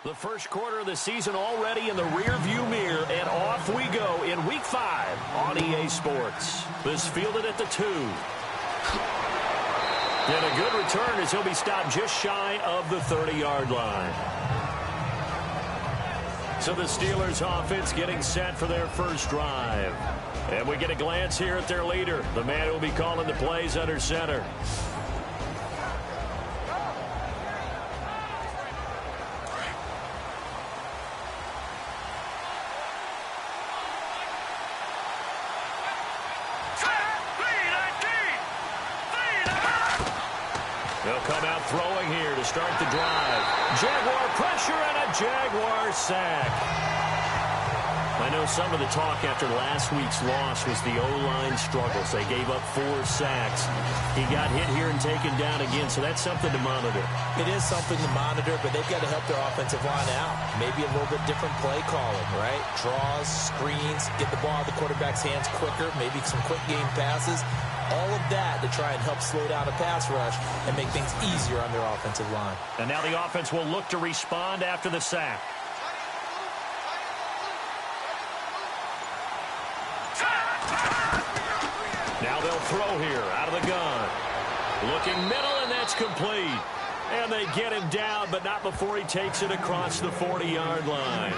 The first quarter of the season already in the rearview mirror, and off we go in Week 5 on EA Sports. This fielded at the 2. And a good return as he'll be stopped just shy of the 30-yard line. So the Steelers offense getting set for their first drive. And we get a glance here at their leader, the man who will be calling the plays under center. They'll come out throwing here to start the drive. Jaguar pressure and a Jaguar sack. I know some of the talk after last week's loss was the O-line struggles. They gave up 4 sacks. He got hit here and taken down again, so that's something to monitor. It is something to monitor, but they've got to help their offensive line out. Maybe a little bit different play calling, right? Draws, screens, get the ball out of the quarterback's hands quicker, maybe some quick game passes. All of that to try and help slow down a pass rush and make things easier on their offensive line. And now the offense will look to respond after the sack. Now they'll throw here out of the gun. Looking middle, and that's complete. And they get him down, but not before he takes it across the 40-yard line.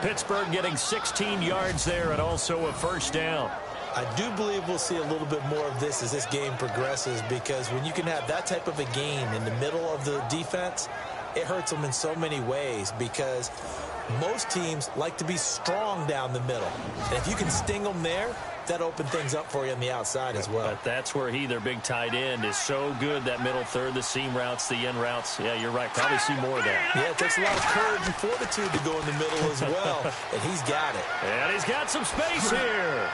Pittsburgh getting 16 yards there and also a first down. I do believe we'll see a little bit more of this as this game progresses, because when you can have that type of a gain in the middle of the defense, it hurts them in so many ways, because most teams like to be strong down the middle. And if you can sting them there, that opens things up for you on the outside as well. But that's where their big tight end, is so good, that middle third, the seam routes, the end routes. Yeah, you're right. Probably see more of that. Yeah, it takes a lot of courage and fortitude to go in the middle as well. And he's got it. And he's got some space here.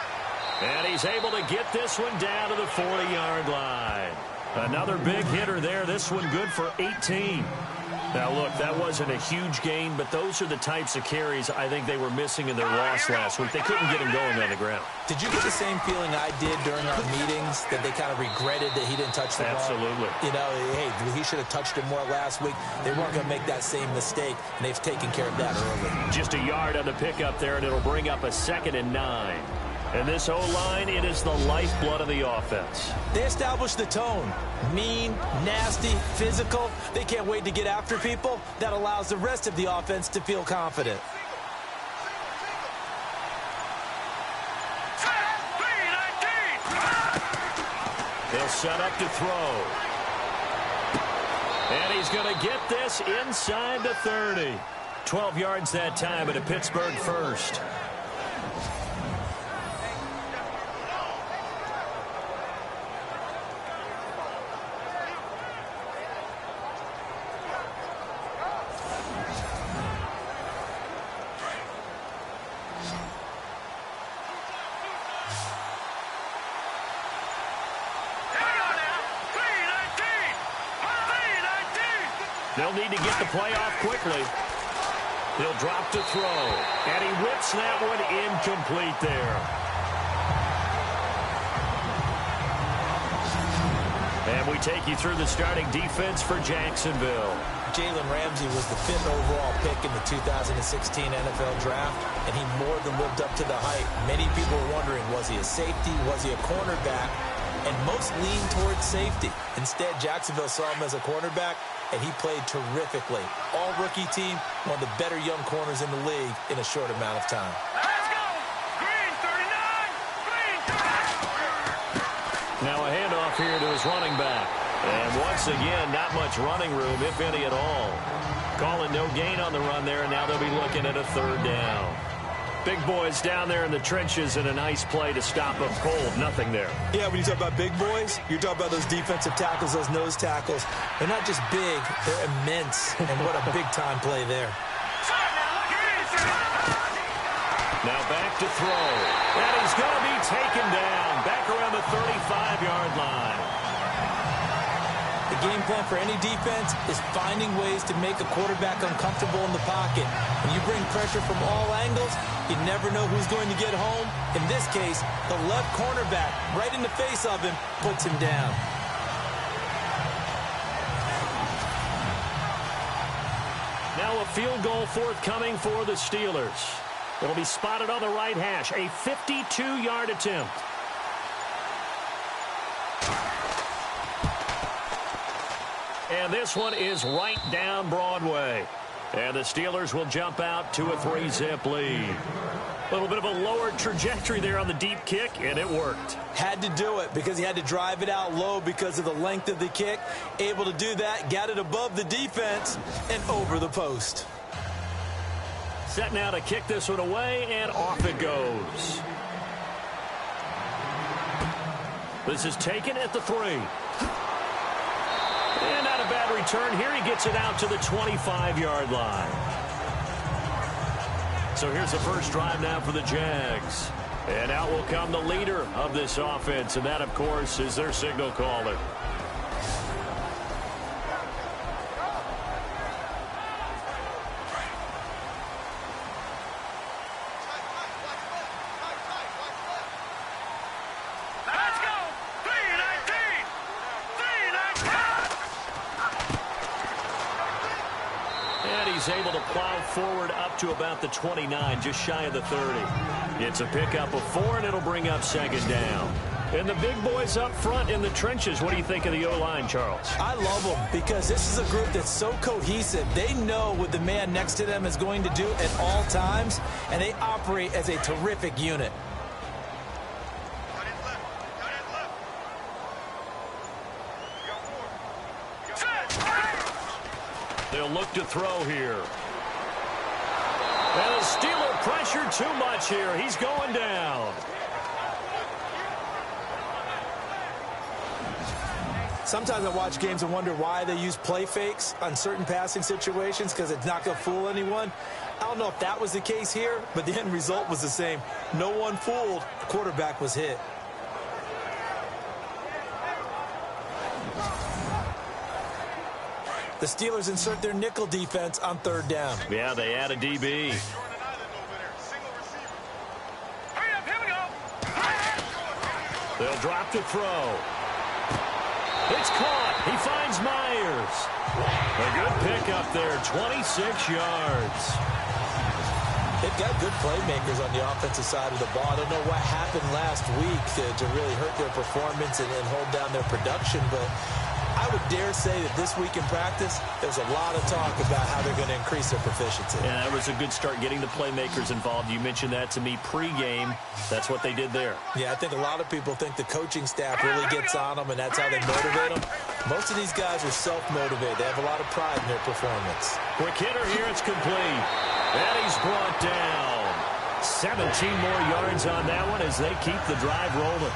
And he's able to get this one down to the 40-yard line. Another big hitter there. This one good for 18. Now, look, that wasn't a huge gain, but those are the types of carries I think they were missing in their loss last week. They couldn't get him going on the ground. Did you get the same feeling I did during our meetings, that they kind of regretted that he didn't touch the ball? Absolutely. You know, hey, he should have touched it more last week. They weren't going to make that same mistake, and they've taken care of that early. Just a yard on the pickup there, and it'll bring up a 2nd and 9. And this O-line, it is the lifeblood of the offense. They established the tone. Mean, nasty, physical. They can't wait to get after people. That allows the rest of the offense to feel confident. They'll set up to throw. And he's going to get this inside the 30. 12 yards that time, and a Pittsburgh first. They'll need to get the play off quickly. He'll drop to throw. And he whips that one incomplete there. And we take you through the starting defense for Jacksonville. Jalen Ramsey was the 5th overall pick in the 2016 NFL Draft, and he more than lived up to the hype. Many people were wondering, was he a safety? Was he a cornerback? And most leaned towards safety. Instead, Jacksonville saw him as a cornerback, and he played terrifically. All-rookie team, one of the better young corners in the league in a short amount of time. Let's go! Green 39! Green 39! Now a handoff here to his running back. And once again, not much running room, if any at all. Calling no gain on the run there, and now they'll be looking at a 3rd down. Big boys down there in the trenches, and a nice play to stop them cold. Nothing there. Yeah, when you talk about big boys, you're talking about those defensive tackles, those nose tackles. They're not just big, they're immense. And what a big-time play there. Now back to throw. And he's going to be taken down. Back around the 35-yard line. The game plan for any defense is finding ways to make a quarterback uncomfortable in the pocket. When you bring pressure from all angles, you never know who's going to get home. In this case, the left cornerback, right in the face of him, puts him down. Now now a field goal forthcoming for the Steelers. It'll be spotted on the right hash, a 52-yard attempt. And this one is right down Broadway. And the Steelers will jump out to a 3-zip lead. A little bit of a lower trajectory there on the deep kick, and it worked. Had to do it because he had to drive it out low because of the length of the kick. Able to do that, got it above the defense, and over the post. Set now to kick this one away, and off it goes. This is taken at the 3. And not a bad return here. He gets it out to the 25-yard line. So here's the first drive now for the Jags. And out will come the leader of this offense, and that, of course, is their signal caller. Able to plow forward up to about the 29, just shy of the 30. It's a pickup of 4, and it'll bring up second down. And the big boys up front in the trenches, what do you think of the O-line, Charles? I love them because this is a group that's so cohesive. They know what the man next to them is going to do at all times, and they operate as a terrific unit. They'll look to throw here. And the Steeler pressure too much here. He's going down. Sometimes I watch games and wonder why they use play fakes on certain passing situations because it's not going to fool anyone. I don't know if that was the case here, but the end result was the same. No one fooled. The quarterback was hit. The Steelers insert their nickel defense on third down. Yeah, they add a DB. They'll drop to throw. It's caught. He finds Myers. A good pickup there, 26 yards. They've got good playmakers on the offensive side of the ball. I don't know what happened last week to really hurt their performance and hold down their production, but I would dare say that this week in practice, there's a lot of talk about how they're going to increase their proficiency. Yeah, that was a good start getting the playmakers involved. You mentioned that to me pregame. That's what they did there. Yeah, I think a lot of people think the coaching staff really gets on them, and that's how they motivate them. Most of these guys are self-motivated. They have a lot of pride in their performance. Quick hitter here. It's complete. And he's brought down. 17 more yards on that one as they keep the drive rolling.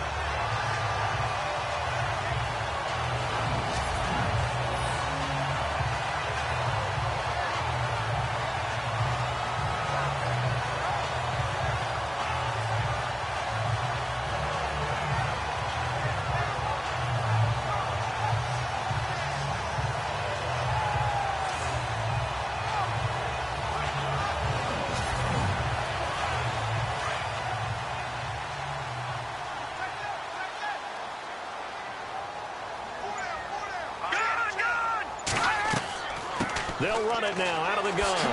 They'll run it now out of the gun.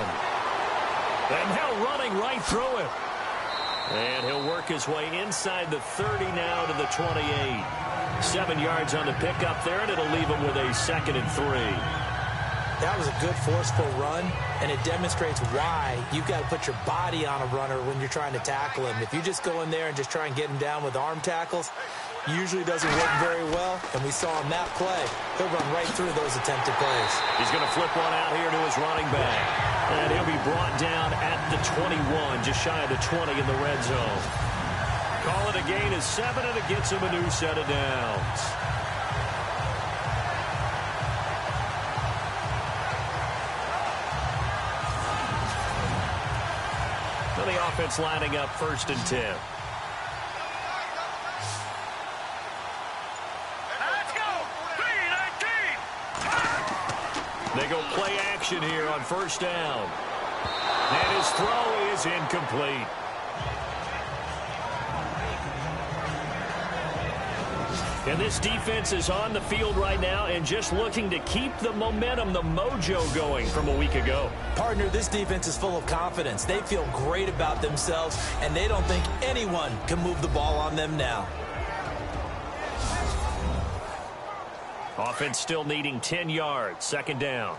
And now running right through it. And he'll work his way inside the 30 now to the 28. 7 yards on the pickup there, and it'll leave him with a 2nd and 3. That was a good, forceful run, and it demonstrates why you've got to put your body on a runner when you're trying to tackle him. If you just go in there and just try and get him down with arm tackles, usually doesn't work very well, and we saw him that play. He'll run right through those attempted plays. He's going to flip one out here to his running back, and he'll be brought down at the 21, just shy of the 20 in the red zone. Call it a gain of 7, and it gets him a new set of downs. Now the offense lining up 1st and 10. They go play action here on 1st down. And his throw is incomplete. And this defense is on the field right now and just looking to keep the momentum, the mojo going from a week ago. Partner, this defense is full of confidence. They feel great about themselves, and they don't think anyone can move the ball on them now. Offense still needing 10 yards. Second down.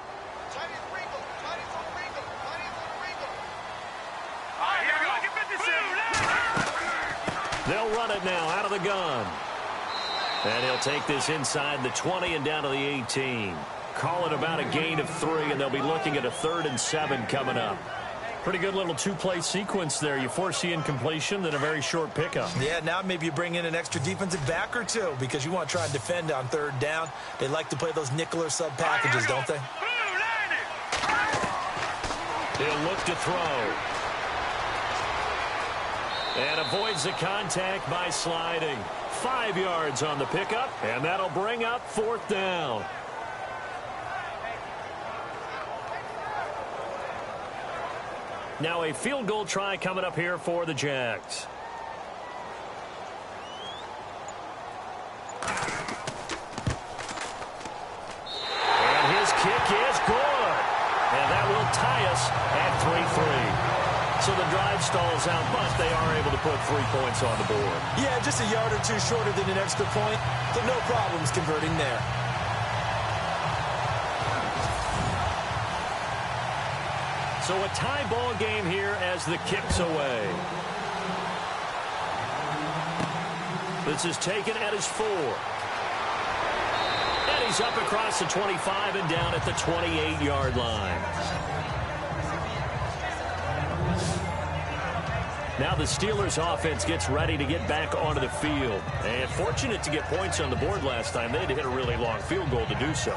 They'll run it now out of the gun. And he'll take this inside the 20 and down to the 18. Call it about a gain of 3, and they'll be looking at a 3rd and 7 coming up. Pretty good little two-play sequence there. You force the incompletion, then a very short pickup. Yeah, now maybe you bring in an extra defensive back or two because you want to try and defend on 3rd down. They like to play those nickel or sub packages, don't they? He'll look to throw. And avoids the contact by sliding. 5 yards on the pickup, and that'll bring up 4th down. Now a field goal try coming up here for the Jags. And his kick is good. And that will tie us at 3-3. So the drive stalls out, but they are able to put 3 points on the board. Yeah, just a yard or two shorter than an extra point, but no problems converting there. So a tie ball game here as the kick's away. This is taken at his 4. And he's up across the 25 and down at the 28-yard line. Now the Steelers offense gets ready to get back onto the field. And fortunate to get points on the board last time. They had to hit a really long field goal to do so.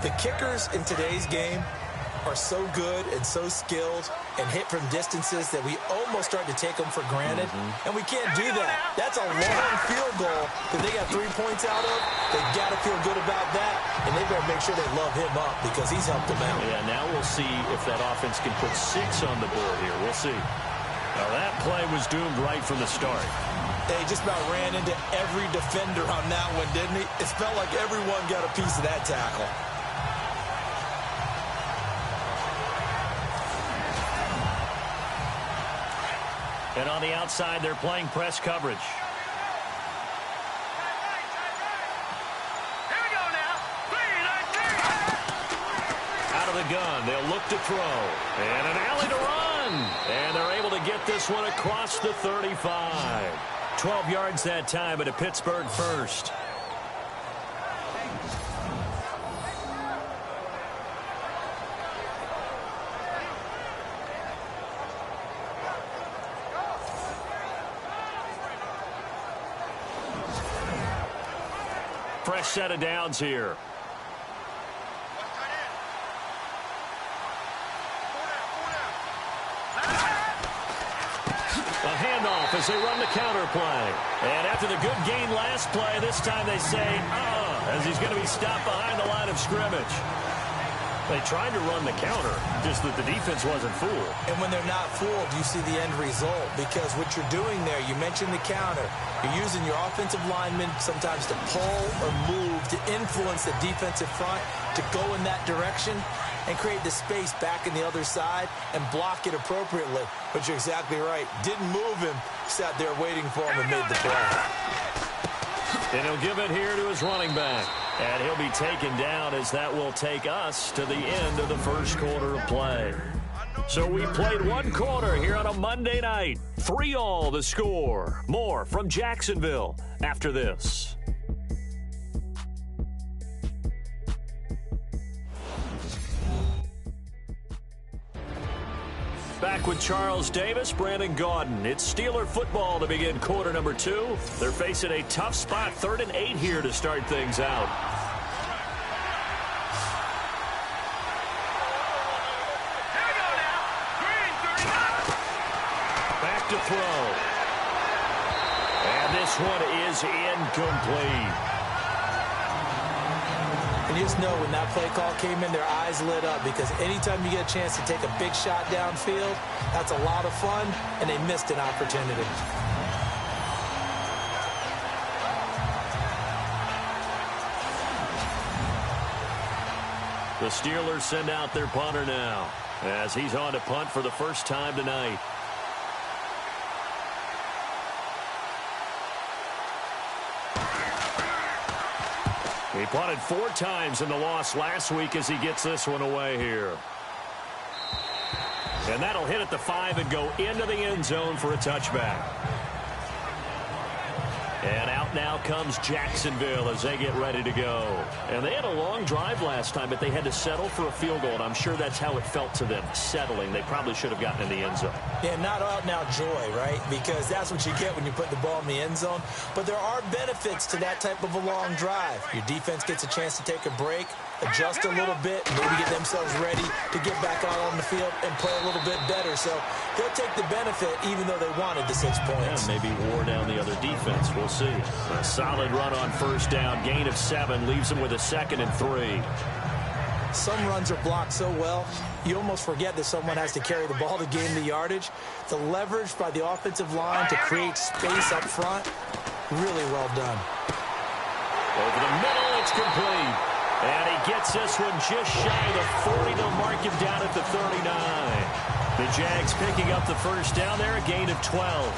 The kickers in today's game are so good and so skilled and hit from distances that we almost start to take them for granted. And we can't do that. That's a long field goal that they got 3 points out of. They got to feel good about that. And they better make sure they love him up because he's helped them out. Yeah, now we'll see if that offense can put 6 on the board here. We'll see. Now that play was doomed right from the start. They just about ran into every defender on that one, didn't he? It felt like everyone got a piece of that tackle. And on the outside, they're playing press coverage. Here we go now. 3-19. Out of the gun, they'll look to throw. And an alley to run. And they're able to get this one across the 35. 12 yards that time, but a Pittsburgh first. Fresh set of downs here. A handoff as they run the counter play. And after the good gain last play, this time they say, as he's going to be stopped behind the line of scrimmage. They tried to run the counter, just that the defense wasn't fooled. And when they're not fooled, you see the end result. Because what you're doing there, you mentioned the counter. You're using your offensive linemen sometimes to pull or move, to influence the defensive front, to go in that direction and create the space back in the other side and block it appropriately. But you're exactly right. Didn't move him, sat there waiting for him and made the play. And he'll give it here to his running back. And he'll be taken down as that will take us to the end of the first quarter of play. So we played one quarter here on a Monday night. 3-3 the score. More from Jacksonville after this. Back with Charles Davis, Brandon Gaudin. It's Steeler football to begin quarter number 2. They're facing a tough spot, 3rd and 8 here to start things out. Here we go now. 3-39. Back to throw. And this one is incomplete. And you just know when that play call came in, their eyes lit up because anytime you get a chance to take a big shot downfield, that's a lot of fun, and they missed an opportunity. The Steelers send out their punter now as he's on to punt for the first time tonight. He punted 4 times in the loss last week as he gets this one away here. And that'll hit at the 5 and go into the end zone for a touchback. And out now comes Jacksonville as they get ready to go. And they had a long drive last time, but they had to settle for a field goal. And I'm sure that's how it felt to them, settling. They probably should have gotten in the end zone. Yeah, not out now joy, right? Because that's what you get when you put the ball in the end zone. But there are benefits to that type of a long drive. Your defense gets a chance to take a break, adjust a little bit, maybe get themselves ready to get back out on the field and play a little bit better. So they'll take the benefit even though they wanted the 6 points. Yeah, maybe wore down the other defense. We'll see. A solid run on first down. Gain of 7 leaves them with a 2nd and 3. Some runs are blocked so well, you almost forget that someone has to carry the ball to gain the yardage. The leverage by the offensive line to create space up front, really well done. Over the middle, it's complete. And he gets this one just shy of the 40. They'll mark him down at the 39. The Jags picking up the first down there, a gain of 12.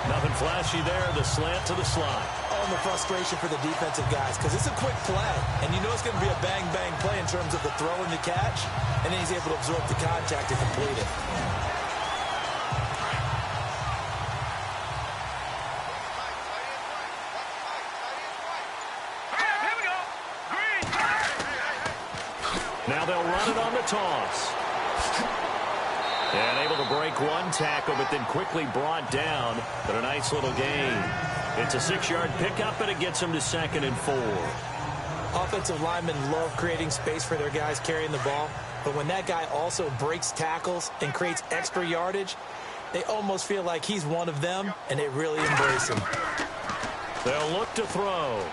Nothing flashy there, the slant to the slot. Oh, and the frustration for the defensive guys, because it's a quick play, and you know it's going to be a bang-bang play in terms of the throw and the catch, and then he's able to absorb the contact to complete it. Now they'll run it on the toss. And able to break one tackle, but then quickly brought down. But a nice little gain. It's a 6-yard pickup, and it gets them to 2nd and 4. Offensive linemen love creating space for their guys carrying the ball. But when that guy also breaks tackles and creates extra yardage, they almost feel like he's one of them, and they really embrace him. They'll look to throw.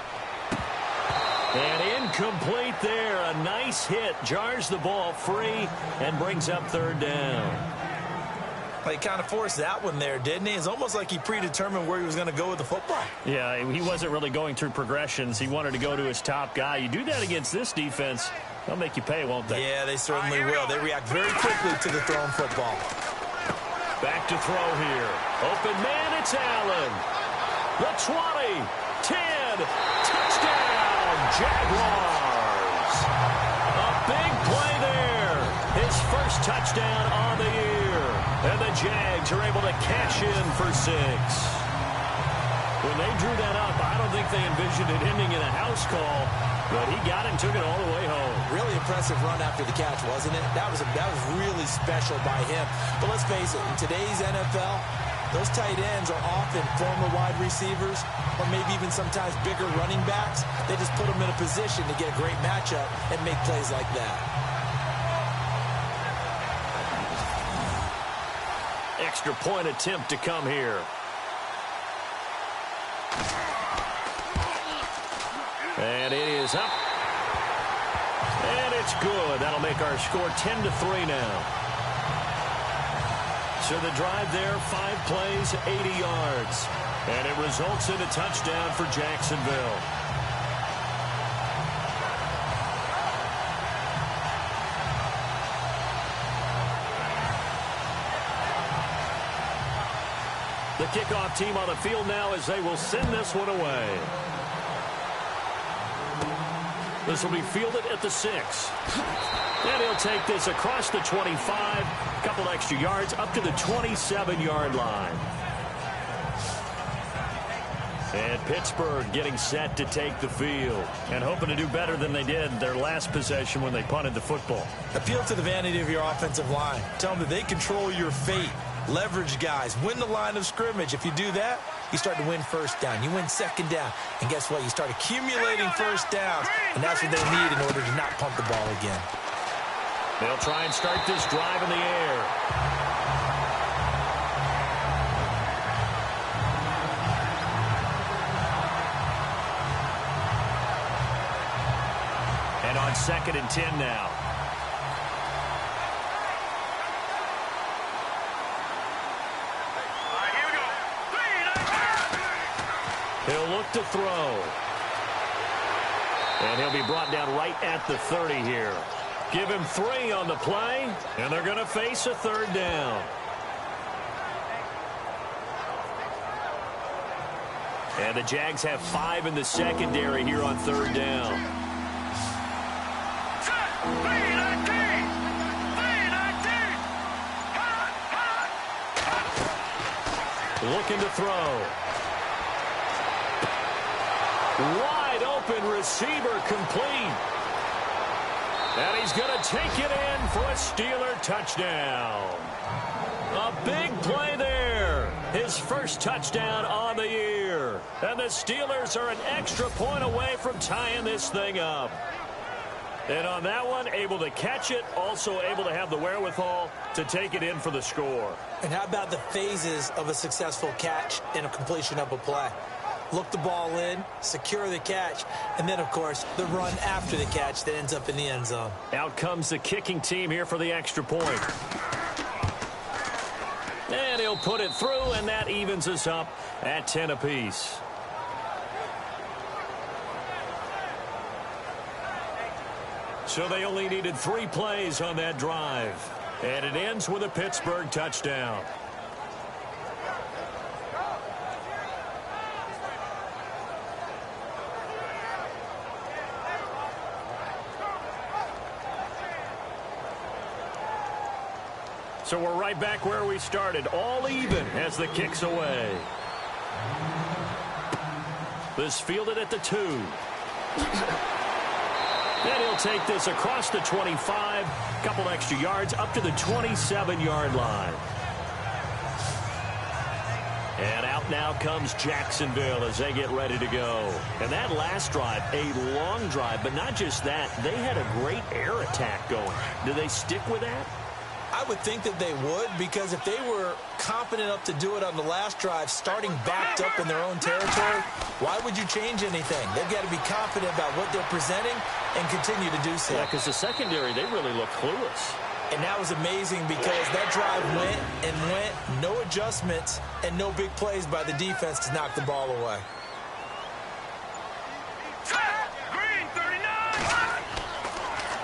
And incomplete there. A nice hit. Jars the ball free and brings up 3rd down. He kind of forced that one there, didn't he? It's almost like he predetermined where he was going to go with the football. Yeah, he wasn't really going through progressions. He wanted to go to his top guy. You do that against this defense, they'll make you pay, won't they? Yeah, they certainly will. They react very quickly to the thrown football. Back to throw here. Open man, it's Allen. The 20, 10, touchdown, Jaguars. A big play there. His first touchdown on the year. And the Jags are able to cash in for 6. When they drew that up, I don't think they envisioned it ending in a house call, but he got it and took it all the way home. Really impressive run after the catch, wasn't it? That was really special by him. But let's face it, in today's NFL, those tight ends are often former wide receivers or maybe even sometimes bigger running backs. They just put them in a position to get a great matchup and make plays like that. Extra point attempt to come here. And it is up. And it's good. That'll make our score 10-3 now. So the drive there, 5 plays, 80 yards. And it results in a touchdown for Jacksonville. The kickoff team on the field now as they will send this one away. This will be fielded at the 6. And he'll take this across the 25. A couple extra yards up to the 27-yard line. And Pittsburgh getting set to take the field and hoping to do better than they did their last possession when they punted the football. Appeal to the vanity of your offensive line. Tell them that they control your fate. Leverage guys. Win the line of scrimmage. If you do that, you start to win first down. You win second down. And guess what? You start accumulating first downs. And that's what they need in order to not punt the ball again. They'll try and start this drive in the air. And on 2nd and 10 now. He'll look to throw. And he'll be brought down right at the 30 here. Give him 3 on the play, and they're going to face a 3rd down. And the Jags have 5 in the secondary here on 3rd down. Looking to throw. Wide open receiver complete. And he's going to take it in for a Steeler touchdown. A big play there. His first touchdown on the year. And the Steelers are an extra point away from tying this thing up. And on that one, able to catch it, also able to have the wherewithal to take it in for the score. And how about the phases of a successful catch and a completion of a play? Look the ball in, secure the catch, and then, of course, the run after the catch that ends up in the end zone. Out comes the kicking team here for the extra point. And he'll put it through, and that evens us up at 10 apiece. So they only needed 3 plays on that drive. And it ends with a Pittsburgh touchdown. So we're right back where we started, all even as the kick's away. This fielded at the 2. And he'll take this across the 25, couple extra yards up to the 27-yard line. And out now comes Jacksonville as they get ready to go. And that last drive, a long drive, but not just that, they had a great air attack going. Do they stick with that? I would think that they would, because if they were confident enough to do it on the last drive, starting backed up in their own territory, why would you change anything? They've got to be confident about what they're presenting and continue to do so. Yeah, because the secondary, they really look clueless. And that was amazing because that drive went and went, no adjustments, and no big plays by the defense to knock the ball away.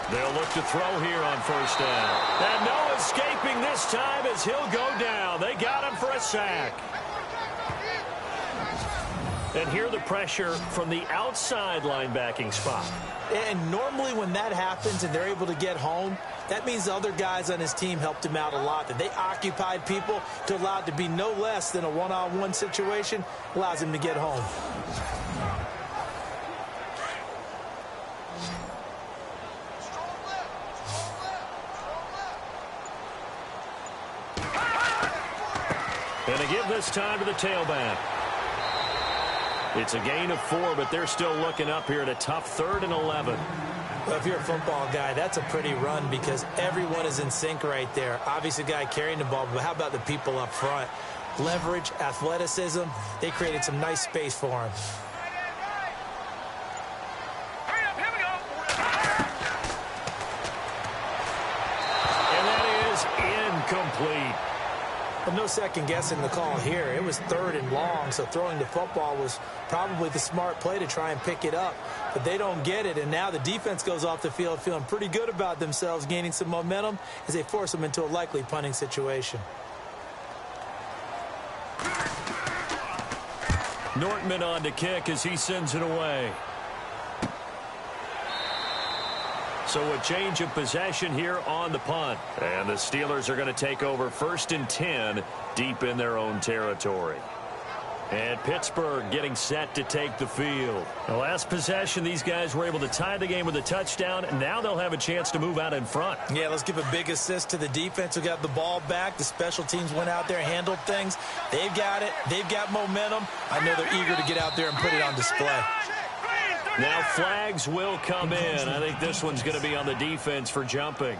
They'll look to throw here on first down. And no escaping this time as he'll go down. They got him for a sack. And here the pressure from the outside linebacking spot. And normally when that happens and they're able to get home, that means the other guys on his team helped him out a lot. That they occupied people to allow it to be no less than a one-on-one situation, allows him to get home. And they give this time to the tailback. It's a gain of 4, but they're still looking up here at a tough 3rd and 11. Well, if you're a football guy, that's a pretty run because everyone is in sync right there. Obviously, the guy carrying the ball, but how about the people up front? Leverage, athleticism, they created some nice space for him. And that is incomplete. Well, no second guessing the call here. It was 3rd and long, so throwing the football was probably the smart play to try and pick it up. But they don't get it, and now the defense goes off the field feeling pretty good about themselves, gaining some momentum as they force them into a likely punting situation. Nortman on to kick as he sends it away. So a change of possession here on the punt. And the Steelers are going to take over 1st and 10 deep in their own territory. And Pittsburgh getting set to take the field. The last possession, these guys were able to tie the game with a touchdown, and now they'll have a chance to move out in front. Yeah, let's give a big assist to the defense who got the ball back. The special teams went out there and handled things. They've got it. They've got momentum. I know they're eager to get out there and put it on display. Now flags will come in. I think this one's going to be on the defense for jumping.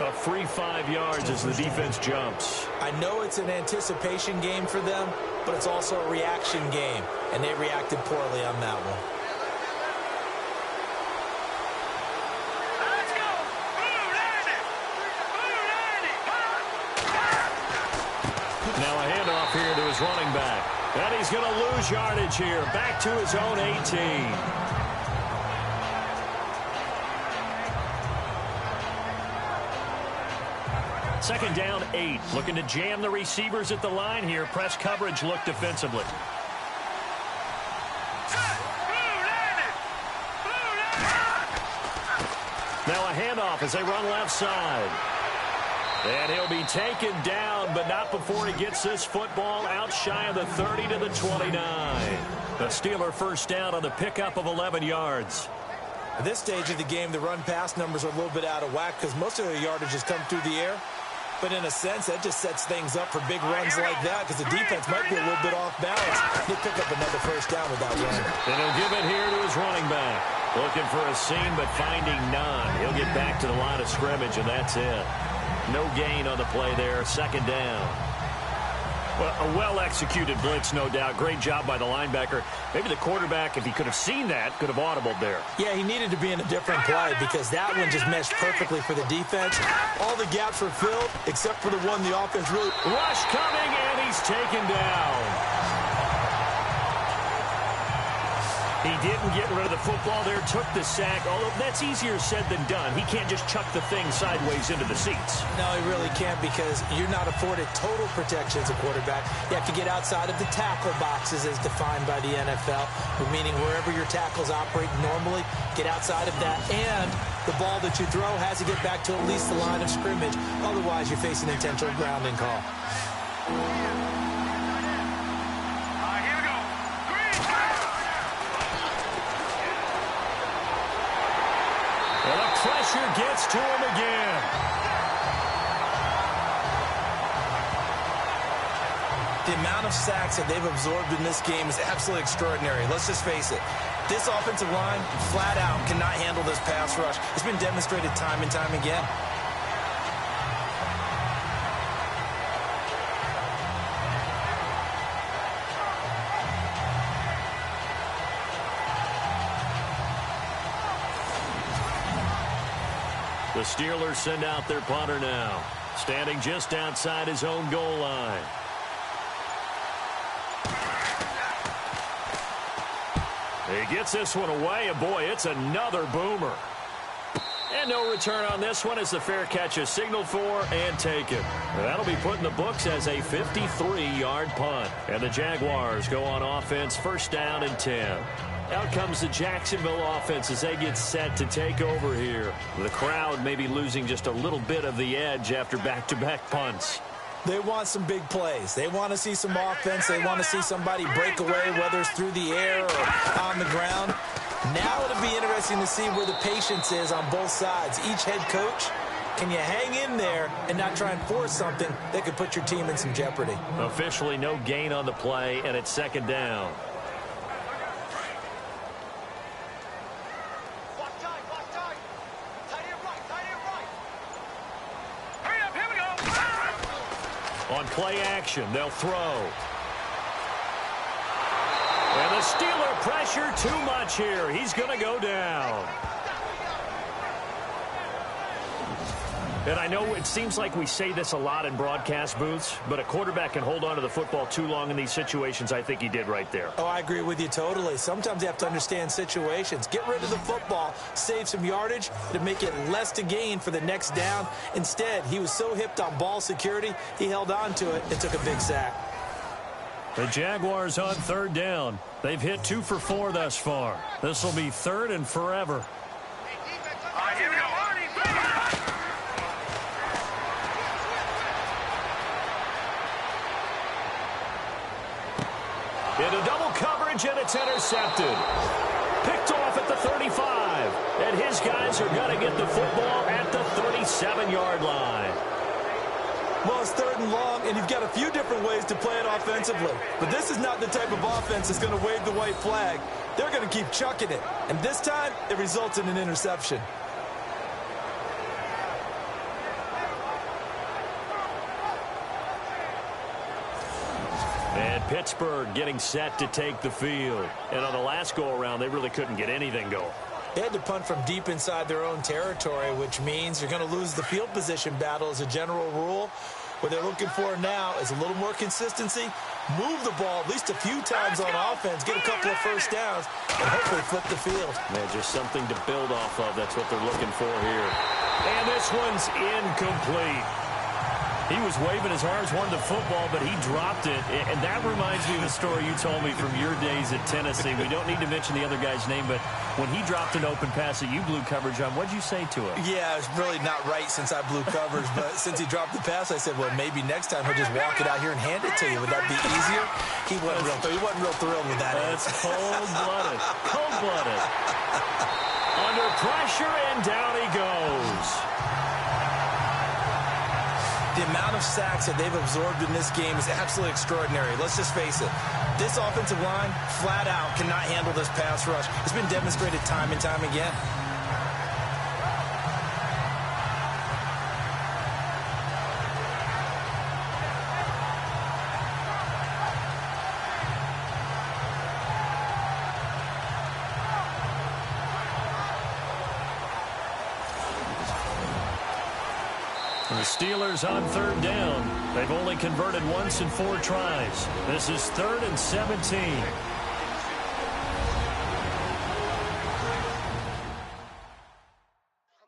A free 5 yards as the defense jumps. I know it's an anticipation game for them, but it's also a reaction game, and they reacted poorly on that one. Now a handoff here to his running back. And he's going to lose yardage here. Back to his own 18. Second down, 8. Looking to jam the receivers at the line here. Press coverage look defensively. Now a handoff as they run left side. And he'll be taken down, but not before he gets this football out shy of the 30 to the 29. The Steeler first down on the pickup of 11 yards. At this stage of the game, the run-pass numbers are a little bit out of whack because most of the yardage has come through the air. But in a sense, that just sets things up for big runs like that because the defense might be a little bit off balance. He'll pick up another first down with that run. And he'll give it here to his running back. Looking for a seam, but finding none. He'll get back to the line of scrimmage, and that's it. No gain on the play there. Second down. Well, a well-executed blitz, no doubt. Great job by the linebacker. Maybe the quarterback, if he could have seen that, could have audibled there. Yeah, he needed to be in a different play because that one just meshed perfectly for the defense. All the gaps were filled except for the one the offense really... Rush coming, and he's taken down. He didn't get rid of the football there, took the sack, although that's easier said than done. He can't just chuck the thing sideways into the seats. No, he really can't because you're not afforded total protection as a quarterback. You have to get outside of the tackle boxes as defined by the NFL, meaning wherever your tackles operate normally, get outside of that, and the ball that you throw has to get back to at least the line of scrimmage. Otherwise, you're facing an intentional grounding call. Pressure gets to him again. The amount of sacks that they've absorbed in this game is absolutely extraordinary. Let's just face it. This offensive line, flat out, cannot handle this pass rush. It's been demonstrated time and time again. The Steelers send out their punter now, standing just outside his own goal line. He gets this one away, and boy, it's another boomer. And no return on this one as the fair catch is signaled for and taken. That'll be put in the books as a 53-yard punt. And the Jaguars go on offense, first down and 10. Out comes the Jacksonville offense as they get set to take over here. The crowd may be losing just a little bit of the edge after back-to-back punts. They want some big plays. They want to see some offense. They want to see somebody break away, whether it's through the air or on the ground. Now it'll be interesting to see where the patience is on both sides. Each head coach, can you hang in there and not try and force something that could put your team in some jeopardy? Officially no gain on the play, and it's second down. On play action, they'll throw. And the Steeler pressure too much here. He's going to go down. And I know it seems like we say this a lot in broadcast booths, but a quarterback can hold on to the football too long in these situations. I think he did right there. Oh, I agree with you totally. Sometimes you have to understand situations. Get rid of the football, save some yardage to make it less to gain for the next down. Instead, he was so hipped on ball security, he held on to it and took a big sack. The Jaguars on third down. They've hit 2 for 4 thus far. This will be third and forever. Into double coverage, and it's intercepted. Picked off at the 35. And his guys are going to get the football at the 37-yard line. Well, it's third and long, and you've got a few different ways to play it offensively. But this is not the type of offense that's going to wave the white flag. They're going to keep chucking it. And this time, it results in an interception. And Pittsburgh getting set to take the field. And on the last go-around, they really couldn't get anything going. They had to punt from deep inside their own territory, which means you're going to lose the field position battle as a general rule. What they're looking for now is a little more consistency, move the ball at least a few times on offense, get a couple of first downs, and hopefully flip the field. Man, just something to build off of. That's what they're looking for here. And this one's incomplete. He was waving as hard as wanted the football, but he dropped it. And that reminds me of a story you told me from your days at Tennessee. We don't need to mention the other guy's name, but when he dropped an open pass that you blew coverage on, what'd you say to him? Yeah, it's really not right since I blew coverage, but since he dropped the pass, I said, well, maybe next time he'll just walk it out here and hand it to you. Would that be easier? He wasn't real thrilled with that. That's cold-blooded. Cold-blooded. Under pressure, and down he goes. The amount of sacks that they've absorbed in this game is absolutely extraordinary. Let's just face it. This offensive line, flat out, cannot handle this pass rush. It's been demonstrated time and time again. The Steelers on third down. They've only converted once in 4 tries. This is 3rd and 17. I'm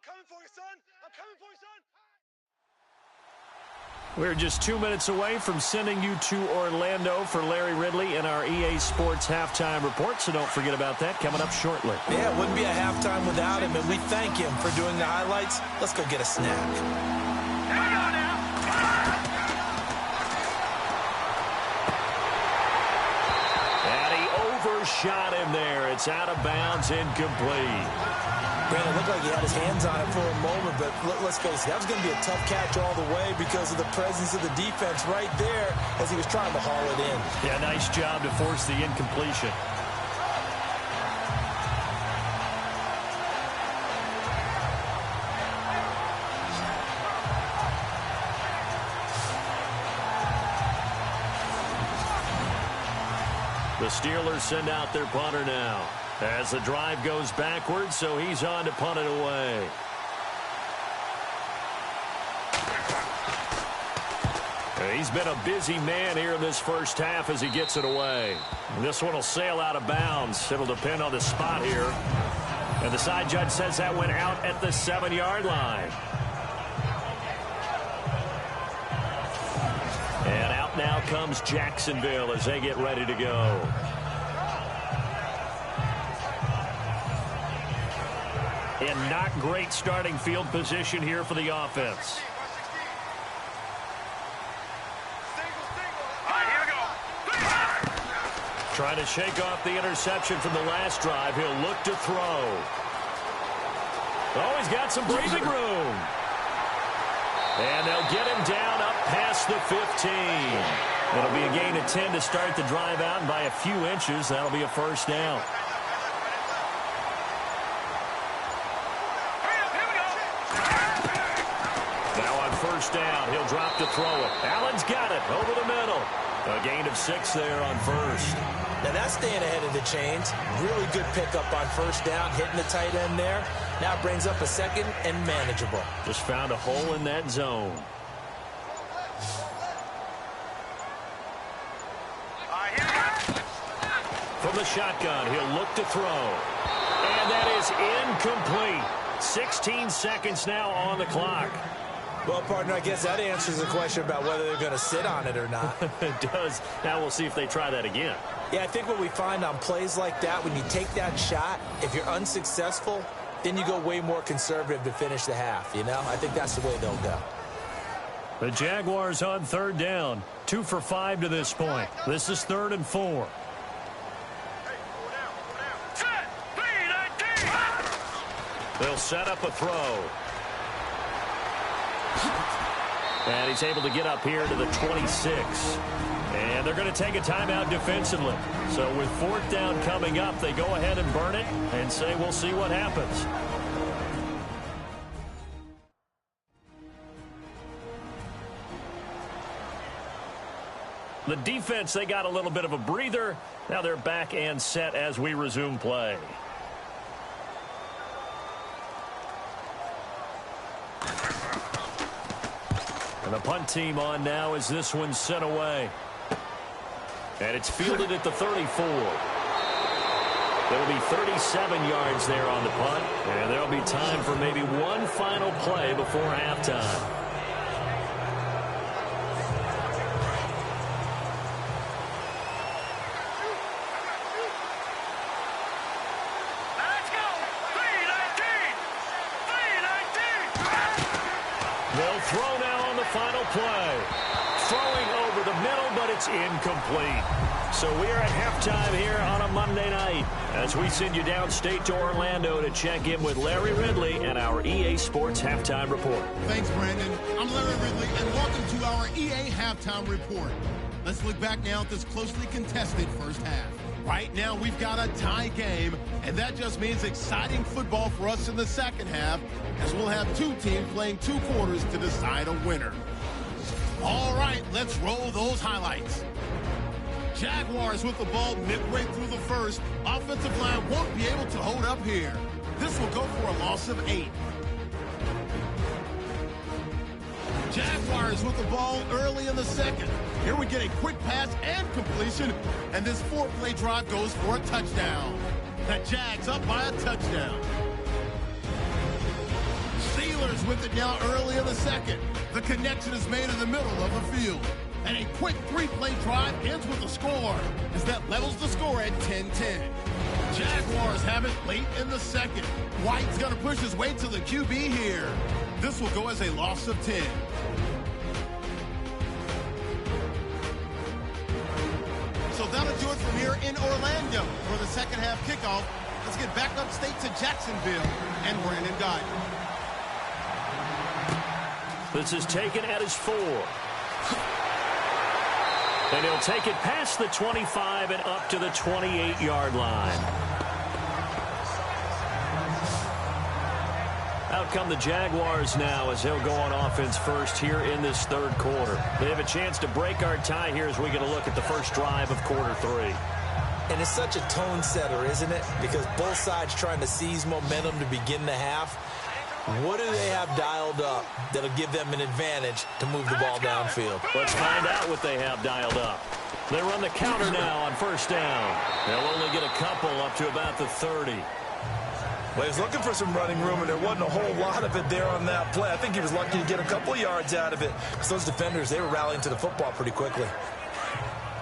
coming for you, son. I'm coming for you, son. We're just 2 minutes away from sending you to Orlando for Larry Ridley in our EA Sports Halftime Report, so don't forget about that coming up shortly. Yeah, it wouldn't be a halftime without him, and we thank him for doing the highlights. Let's go get a snack. Shot him there. It's out of bounds, incomplete. Brandon, it looked like he had his hands on it for a moment, but let's face it, that was going to be a tough catch all the way because of the presence of the defense right there as he was trying to haul it in. Yeah, nice job to force the incompletion. The Steelers send out their punter now as the drive goes backwards, so he's on to punt it away. He's been a busy man here in this first half as he gets it away. And this one will sail out of bounds. It'll depend on the spot here. And the side judge says that went out at the 7-yard line. And out now comes Jacksonville as they get ready to go. And not great starting field position here for the offense. Trying to shake off the interception from the last drive. He'll look to throw. Oh, he's got some breathing room. And they'll get him down up past the 15. It'll be a gain of 10 to start the drive out, and by a few inches, that'll be a first down. Now on first down, he'll drop to throw it. Allen's got it over the middle. A gain of 6 there on first. Now that's staying ahead of the chains. Really good pickup on first down, hitting the tight end there. Now brings up a second and manageable. Just found a hole in that zone. From the shotgun, he'll look to throw. And that is incomplete. 16 seconds now on the clock. Well, partner, I guess that answers the question about whether they're going to sit on it or not. It does. Now we'll see if they try that again. Yeah, I think what we find on plays like that, when you take that shot, if you're unsuccessful, then you go way more conservative to finish the half, you know? I think that's the way they'll go. The Jaguars on third down. 2 for 5 to this point. This is 3rd and 4. They'll set up a throw. And he's able to get up here to the 26. And they're going to take a timeout defensively. So with 4th down coming up, they go ahead and burn it and say we'll see what happens. The defense, they got a little bit of a breather. Now they're back and set as we resume play. And the punt team on now as this one's sent away. And it's fielded at the 34. There'll be 37 yards there on the punt. And there'll be time for maybe one final play before halftime. They'll throw now on the final play. Throwing over the middle, but it's incomplete. So we are at halftime here on a Monday night as we send you downstate to Orlando to check in with Larry Ridley and our EA Sports Halftime Report. Thanks, Brandon. I'm Larry Ridley, and welcome to our EA Halftime Report. Let's look back now at this closely contested first half. Right now, we've got a tie game, and that just means exciting football for us in the second half, as we'll have two teams playing 2 quarters to decide a winner. All right, let's roll those highlights. Jaguars with the ball midway through the first. Offensive line won't be able to hold up here. This will go for a loss of 8. Jaguars with the ball early in the second. Here we get a quick pass and completion, and this 4-play drive goes for a touchdown. The Jags up by a touchdown. Steelers with it now early in the second. The connection is made in the middle of the field. And a quick 3-play drive ends with a score, as that levels the score at 10-10. Jaguars have it late in the second. White's going to push his way to the QB here. This will go as a loss of 10. So that'll do it from here in Orlando for the second half kickoff. Let's get back upstate to Jacksonville and Brandon Guyton. This is taken at his 4. And he'll take it past the 25 and up to the 28-yard line. Out come the Jaguars now as they'll go on offense first here in this third quarter. They have a chance to break our tie here as we get a look at the first drive of quarter 3. And it's such a tone setter, isn't it? Because both sides trying to seize momentum to begin the half. What do they have dialed up that'll give them an advantage to move the ball downfield? Let's find out what they have dialed up. They run the counter now on first down. They'll only get a couple up to about the 30. Well, he was looking for some running room, and there wasn't a whole lot of it there on that play. I think he was lucky to get a couple of yards out of it. Because those defenders, they were rallying to the football pretty quickly.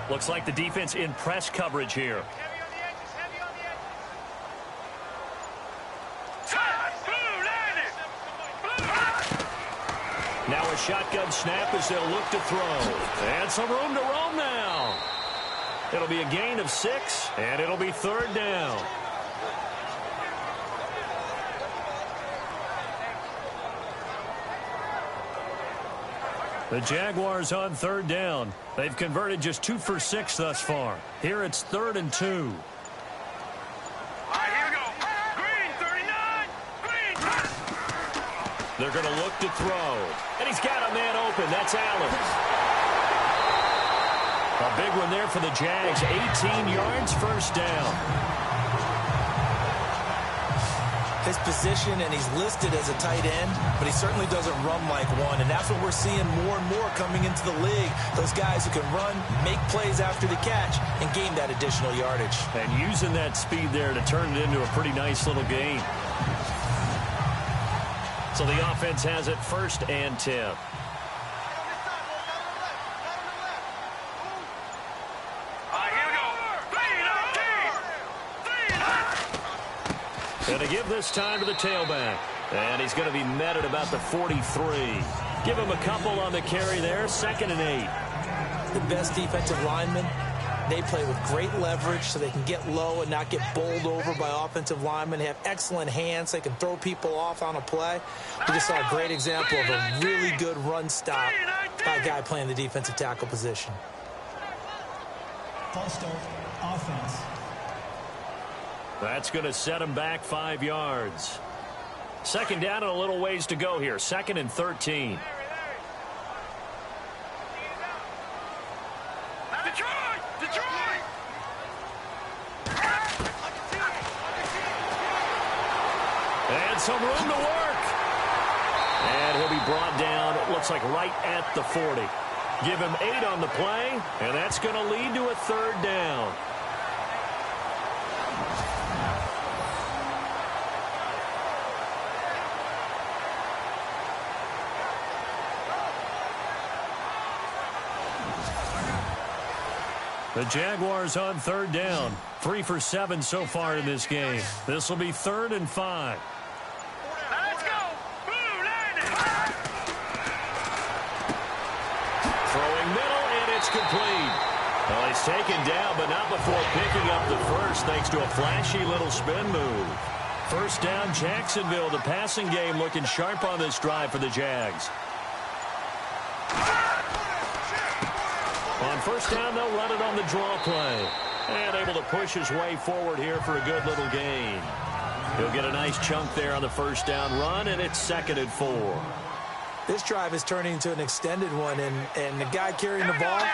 Looks like the defense in press coverage here. Now a shotgun snap as they'll look to throw. And some room to roam now. It'll be a gain of 6, and it'll be third down. The Jaguars on third down. They've converted just 2 for 6 thus far. Here it's 3rd and 2. All right, here we go. Green, 39. Green. They're going to look to throw. And he's got a man open. That's Allen. A big one there for the Jags. 18 yards, first down. His position, and he's listed as a tight end, but he certainly doesn't run like one, and that's what we're seeing more and more coming into the league. Those guys who can run, make plays after the catch, and gain that additional yardage. And using that speed there to turn it into a pretty nice little gain. So the offense has it 1st and 10. Going to give this time to the tailback. And he's going to be met at about the 43. Give him a couple on the carry there. 2nd and 8. The best defensive linemen, they play with great leverage so they can get low and not get bowled over by offensive linemen. They have excellent hands. They can throw people off on a play. We just saw a great example of a really good run stop by a guy playing the defensive tackle position. False start, offense. That's going to set him back 5 yards. 2nd down and a little ways to go here. 2nd and 13. Detroit! And some room to work. And he'll be brought down, it looks like right at the 40. Give him 8 on the play, and that's going to lead to a third down. The Jaguars on third down. 3 for 7 so far in this game. This will be 3rd and 5. Let's go. Blue line. Throwing middle, and it's complete. Well, he's taken down, but not before picking up the first, thanks to a flashy little spin move. First down, Jacksonville. The passing game looking sharp on this drive for the Jags. On first down, they'll run it on the draw play. And able to push his way forward here for a good little gain. He'll get a nice chunk there on the first down run, and it's 2nd and 4. This drive is turning into an extended one, and the guy carrying the ball,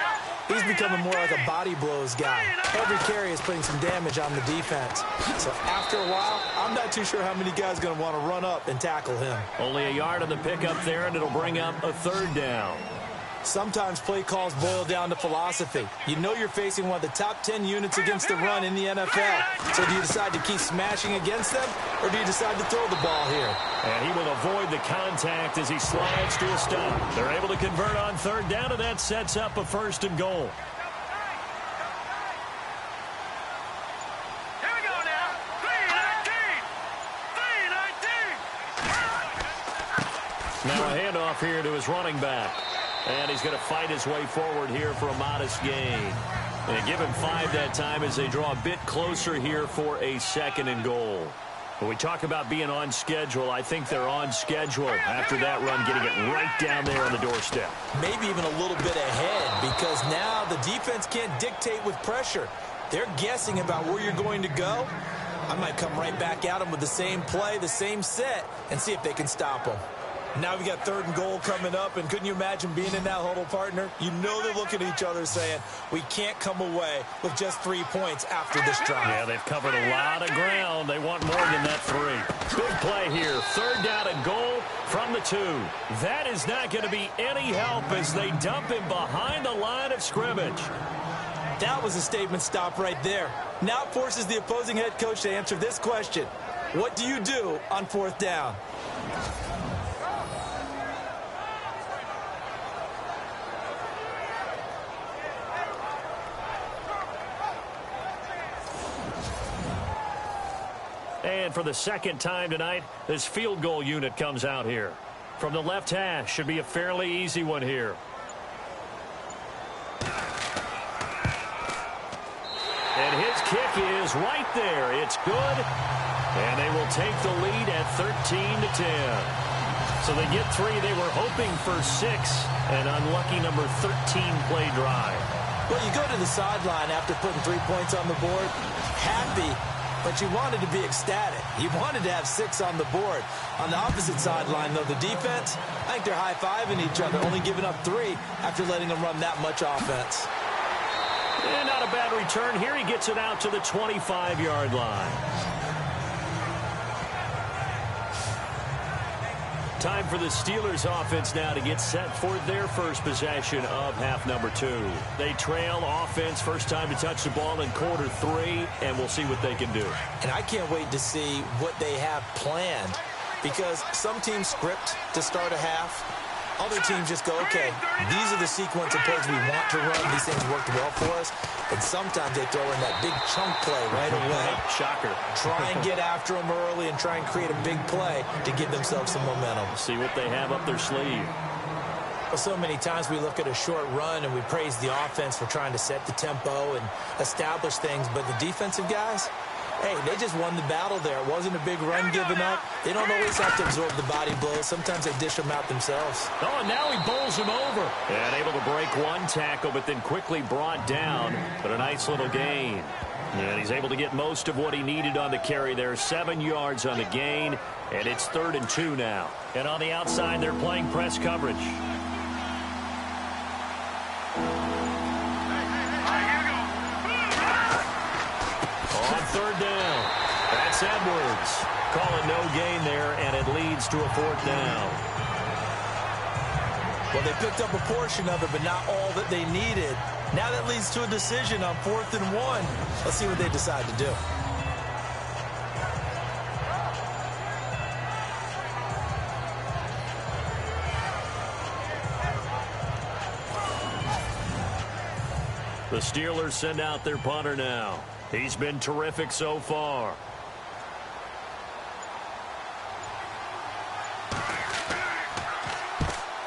he's becoming more like a body blows guy. Every carry is putting some damage on the defense. So after a while, I'm not too sure how many guys are going to want to run up and tackle him. Only a yard on the pickup there, and it'll bring up a 3rd down. Sometimes play calls boil down to philosophy. You know you're facing one of the top 10 units against the run in the NFL. So do you decide to keep smashing against them, or do you decide to throw the ball here? And he will avoid the contact as he slides to a stop. They're able to convert on 3rd down, and that sets up a 1st and goal. Here we go now. 3-19. Now a handoff here to his running back. And he's going to fight his way forward here for a modest gain. And give him 5 that time as they draw a bit closer here for a 2nd and goal. When we talk about being on schedule, I think they're on schedule after that run, getting it right down there on the doorstep. Maybe even a little bit ahead, because now the defense can't dictate with pressure. They're guessing about where you're going to go. I might come right back at them with the same play, the same set, and see if they can stop them. Now we got 3rd and goal coming up, and couldn't you imagine being in that huddle, partner? You know they're looking at each other saying, we can't come away with just 3 points after this drive. Yeah, they've covered a lot of ground. They want more than that 3. Big play here. 3rd down and goal from the 2. That is not going to be any help as they dump him behind the line of scrimmage. That was a statement stop right there. Now it forces the opposing head coach to answer this question. What do you do on 4th down? And for the 2nd time tonight, this field goal unit comes out here. From the left hash, should be a fairly easy one here. And his kick is right there. It's good. And they will take the lead at 13-10. So they get 3. They were hoping for 6. An unlucky number 13 play drive. Well, you go to the sideline after putting 3 points on the board, happy, but you wanted to be ecstatic. You wanted to have 6 on the board. On the opposite sideline, though, the defense, I think they're high-fiving each other, only giving up 3 after letting them run that much offense. And not a bad return here. He gets it out to the 25-yard line. Time for the Steelers offense now to get set for their first possession of half number 2. They trail offense, first time to touch the ball in quarter 3, and we'll see what they can do. And I can't wait to see what they have planned, because some teams script to start a half. Other teams just go, okay, these are the sequence of plays we want to run. These things worked well for us. And sometimes they throw in that big chunk play right away. Shocker. Try and get after them early and try and create a big play to give themselves some momentum. See what they have up their sleeve. Well, so many times we look at a short run and we praise the offense for trying to set the tempo and establish things. But the defensive guys, hey, they just won the battle there. It wasn't a big run given up. They don't always have to absorb the body blows. Sometimes they dish them out themselves. Oh, and now he bowls him over. And able to break one tackle, but then quickly brought down. But a nice little gain. And he's able to get most of what he needed on the carry there. 7 yards on the gain. And it's 3rd and 2 now. And on the outside, they're playing press coverage. On 3rd down. That's Edwards. Calling no gain there, and it leads to a 4th down. Well, they picked up a portion of it, but not all that they needed. Now that leads to a decision on 4th and 1. Let's see what they decide to do. The Steelers send out their punter now. He's been terrific so far.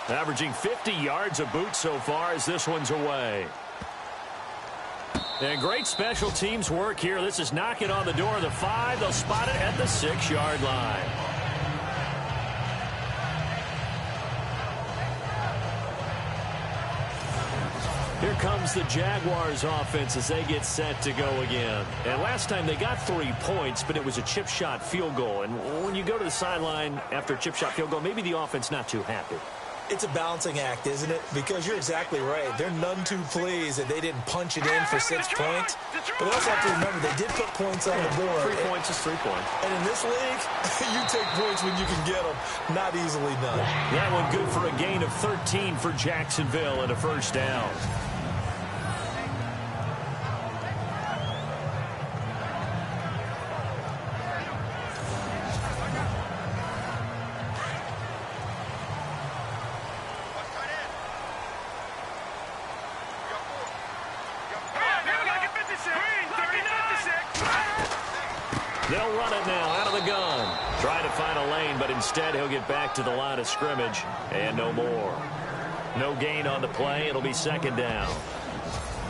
Averaging 50 yards a boot so far as this one's away. And great special teams work here. This is knocking on the door of the 5. They'll spot it at the 6-yard line. Here comes the Jaguars offense as they get set to go again. And last time they got 3 points, but it was a chip shot field goal. And when you go to the sideline after a chip shot field goal, maybe the offense not too happy. It's a balancing act, isn't it? Because you're exactly right. They're none too pleased that they didn't punch it in for 6 points. But they also have to remember they did put points on the board. 3 points is 3 points. And in this league, you take points when you can get them. Not easily done. That one good for a gain of 13 for Jacksonville and a first down. They'll run it now out of the gun. Trying to find a lane, but instead he'll get back to the line of scrimmage. And no more. No gain on the play. It'll be 2nd down.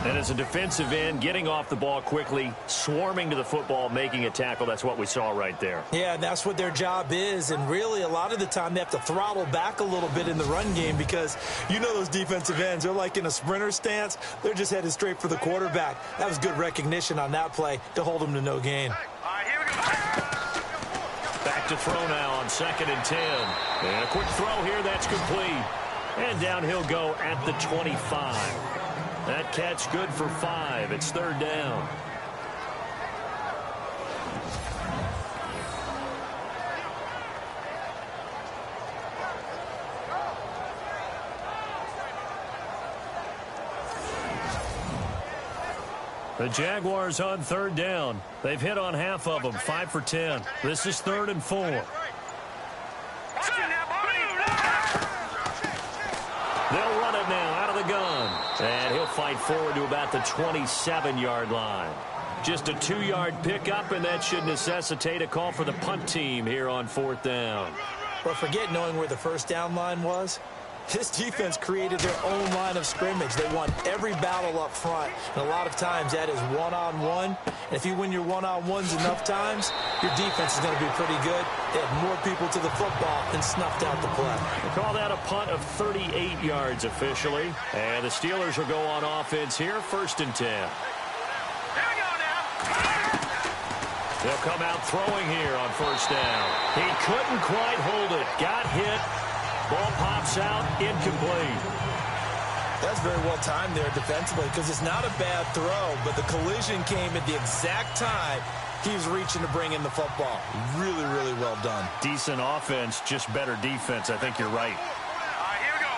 And as a defensive end, getting off the ball quickly, swarming to the football, making a tackle, that's what we saw right there. Yeah, and that's what their job is. And really, a lot of the time, they have to throttle back a little bit in the run game because you know those defensive ends, they're like in a sprinter stance. They're just headed straight for the quarterback. That was good recognition on that play to hold them to no gain. Back to throw now on 2nd and 10. And a quick throw here, that's complete. And down he'll go at the 25. That catch good for 5. It's 3rd down. The Jaguars on 3rd down. They've hit on half of them, 5 for 10. This is 3rd and 4. They'll run it now out of the gun. And he'll fight forward to about the 27-yard line. Just a 2-yard pickup, and that should necessitate a call for the punt team here on 4th down. But forget knowing where the first down line was. This defense created their own line of scrimmage. They won every battle up front, and a lot of times that is one-on-one. And if you win your one-on-ones enough times, your defense is going to be pretty good. They had more people to the football and snuffed out the play. They call that a punt of 38 yards officially. And the Steelers will go on offense here, 1st and 10. They'll come out throwing here on 1st down. He couldn't quite hold it. Got hit. Ball pops out, incomplete. That's very well timed there defensively because it's not a bad throw, but the collision came at the exact time he was reaching to bring in the football. Really, really well done. Decent offense, just better defense. I think you're right. Here we go.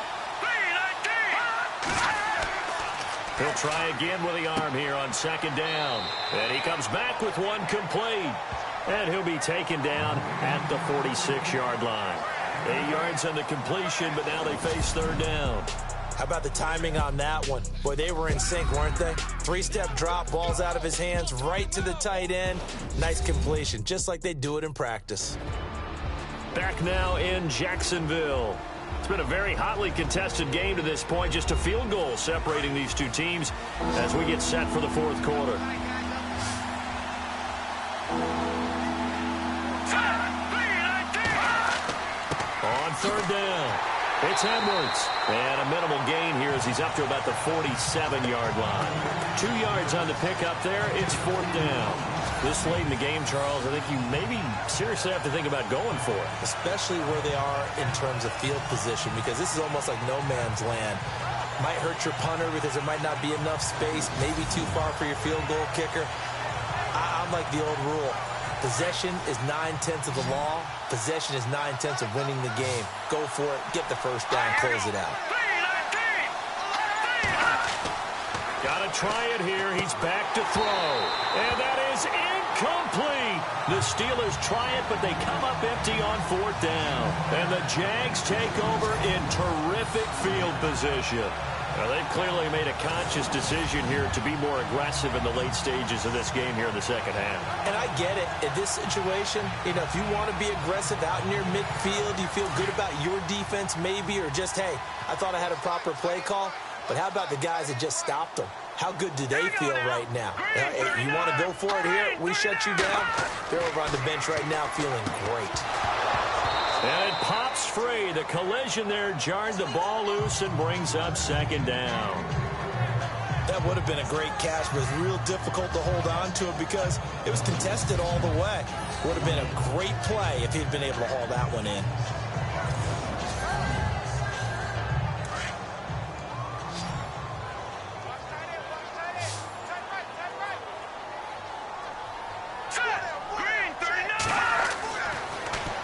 3-19. He'll try again with the arm here on 2nd down. And he comes back with one complete. And he'll be taken down at the 46-yard line. 8 yards on the completion, but now they face 3rd down. How about the timing on that one? Boy, they were in sync, weren't they? 3-step drop, ball's out of his hands, right to the tight end. Nice completion, just like they do it in practice. Back now in Jacksonville. It's been a very hotly contested game to this point. Just a field goal separating these two teams as we get set for the 4th quarter. On 3rd down, it's Edwards. And a minimal gain here as he's up to about the 47-yard line. 2 yards on the pickup there. It's 4th down. This late in the game, Charles, I think you maybe seriously have to think about going for it. Especially where they are in terms of field position, because this is almost like no man's land. Might hurt your punter because there might not be enough space, maybe too far for your field goal kicker. I'm like the old rule. Possession is 9/10 of the law. Possession is 9/10 of winning the game. Go for it. Get the first down. Close it out. Got to try it here. He's back to throw. And that is incomplete. The Steelers try it, but they come up empty on 4th down. And the Jags take over in terrific field position. Well, they've clearly made a conscious decision here to be more aggressive in the late stages of this game here in the second half. And I get it. In this situation, if you want to be aggressive out near midfield, you feel good about your defense maybe, or just, hey, I thought I had a proper play call. But how about the guys that just stopped them? How good do they feel right now? You want to go for it here? We shut you down. They're over on the bench right now feeling great. And it pops free. The collision there jarred the ball loose and brings up 2nd down. That would have been a great catch, but it was real difficult to hold on to it because it was contested all the way. Would have been a great play if he'd been able to haul that one in.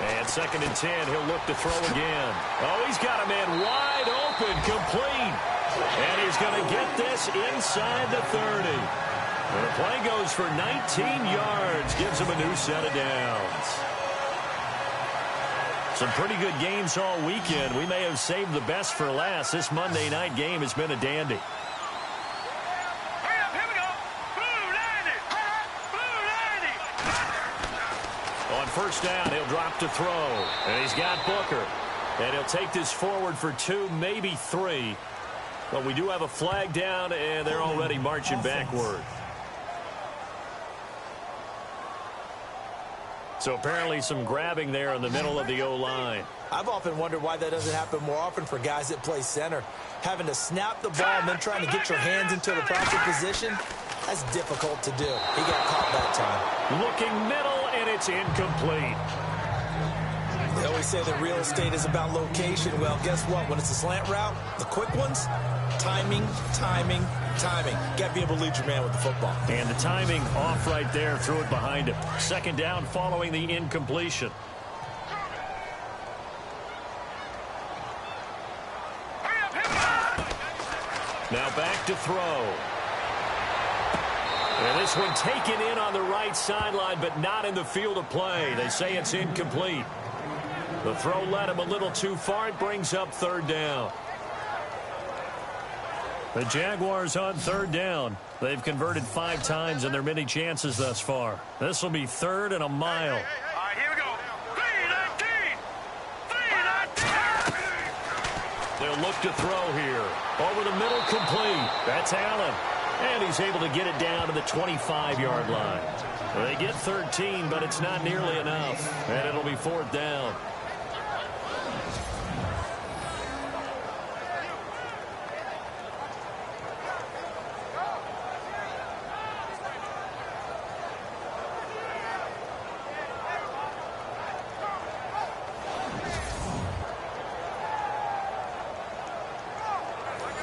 And 2nd and 10, he'll look to throw again. Oh, he's got a man wide open, complete. And he's going to get this inside the 30. And the play goes for 19 yards, gives him a new set of downs. Some pretty good games all weekend. We may have saved the best for last. This Monday night game has been a dandy. On 1st down, he'll drop to throw. And he's got Booker. And he'll take this forward for 2, maybe 3. But we do have a flag down, and they're already marching backward. So apparently some grabbing there in the middle of the O-line. I've often wondered why that doesn't happen more often for guys that play center. Having to snap the ball and then trying to get your hands into the proper position, that's difficult to do. He got caught that time. Looking middle, and it's incomplete. They always say that real estate is about location. Well, guess what? When it's a slant route, the quick ones, timing, timing, timing. Got to be able to lead your man with the football. And the timing off right there, threw it behind him. 2nd down following the incompletion. Now back to throw. And this one taken in on the right sideline, but not in the field of play. They say it's incomplete. The throw led him a little too far. It brings up 3rd down. The Jaguars on 3rd down. They've converted 5 times in their many chances thus far. This will be 3rd and a mile. All right, here we go. 3-19. 3-19. They'll look to throw here. Over the middle, complete. That's Allen. And he's able to get it down to the 25-yard line. They get 13, but it's not nearly enough. And it'll be 4th down.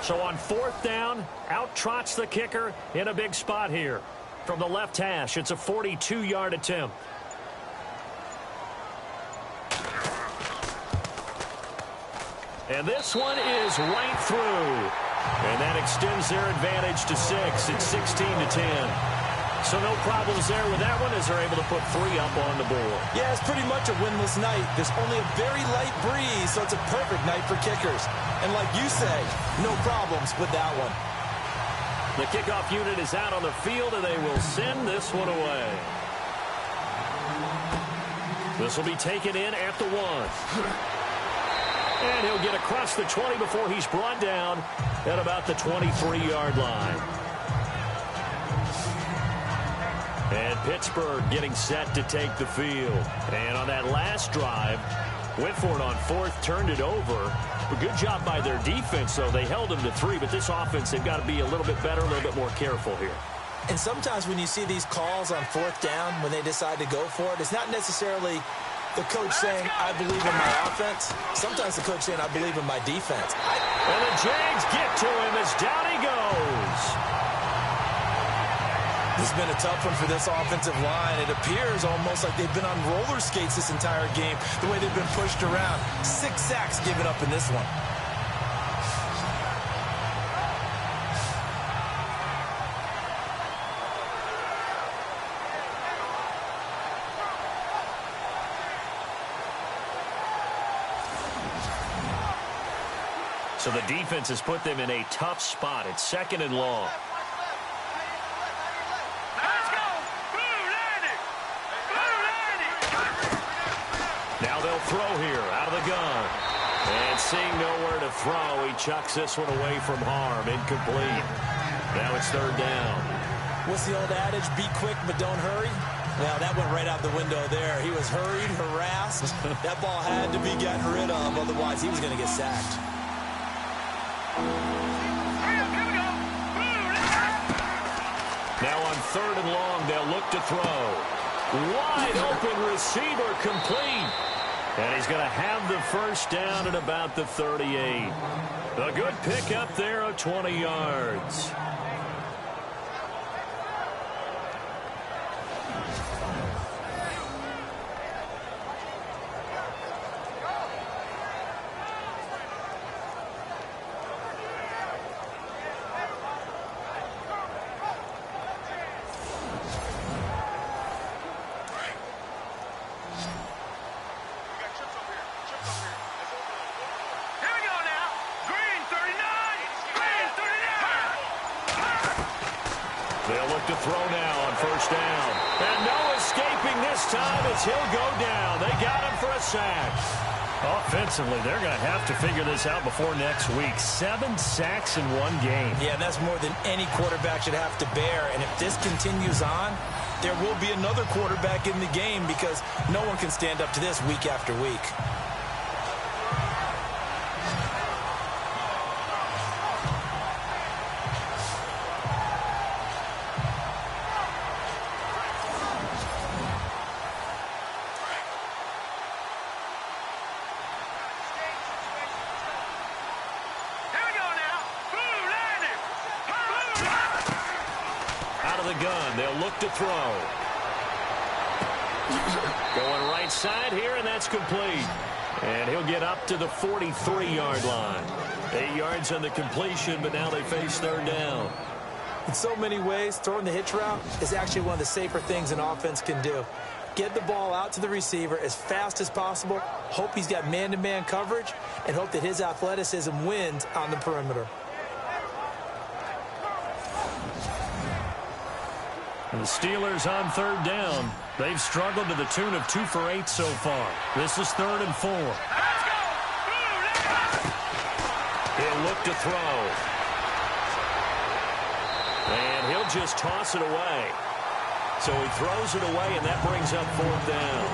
So on 4th down, out trots the kicker in a big spot here. From the left hash, it's a 42-yard attempt. And this one is right through. And that extends their advantage to 6. It's 16-10. So no problems there with that one as they're able to put 3 up on the board. Yeah, it's pretty much a winless night. There's only a very light breeze, so it's a perfect night for kickers. And like you say, no problems with that one. The kickoff unit is out on the field, and they will send this one away. This will be taken in at the 1. And he'll get across the 20 before he's brought down at about the 23-yard line. And Pittsburgh getting set to take the field. And on that last drive, went for it on 4th, turned it over. A good job by their defense, though. They held them to 3, but this offense, they've got to be a little bit better, a little bit more careful here. And sometimes when you see these calls on 4th down, when they decide to go for it, it's not necessarily the coach saying, I believe in my offense. Sometimes the coach saying, I believe in my defense. And the Jags get to him as down he goes. This has been a tough one for this offensive line. It appears almost like they've been on roller skates this entire game, the way they've been pushed around. 6 sacks given up in this one. So the defense has put them in a tough spot. It's 2nd and long. Let's go! Blue landing! Blue landing! Now they'll throw here out of the gun. And seeing nowhere to throw, he chucks this one away from harm. Incomplete. Now it's 3rd down. What's the old adage? Be quick, but don't hurry. Well, that went right out the window there. He was hurried, harassed. That ball had to be gotten rid of. Otherwise, he was going to get sacked. Now on 3rd and long, they'll look to throw. Wide open receiver, complete. And he's going to have the first down at about the 38. A good pickup there of 20 yards. To throw now on 1st down. And no escaping this time as he'll go down. They got him for a sack. Offensively, they're going to have to figure this out before next week. 7 sacks in one game. Yeah, that's more than any quarterback should have to bear. And if this continues on, there will be another quarterback in the game because no one can stand up to this week after week. To throw. Going right side here, and that's complete. And he'll get up to the 43-yard line. 8 yards on the completion, but now they face 3rd down. In so many ways, throwing the hitch route is actually one of the safer things an offense can do. Get the ball out to the receiver as fast as possible, hope he's got man-to-man coverage, and hope that his athleticism wins on the perimeter. And the Steelers on 3rd down. They've struggled to the tune of 2 for 8 so far. This is 3rd and 4. He'll look to throw. And he'll just toss it away. So he throws it away, and that brings up 4th down.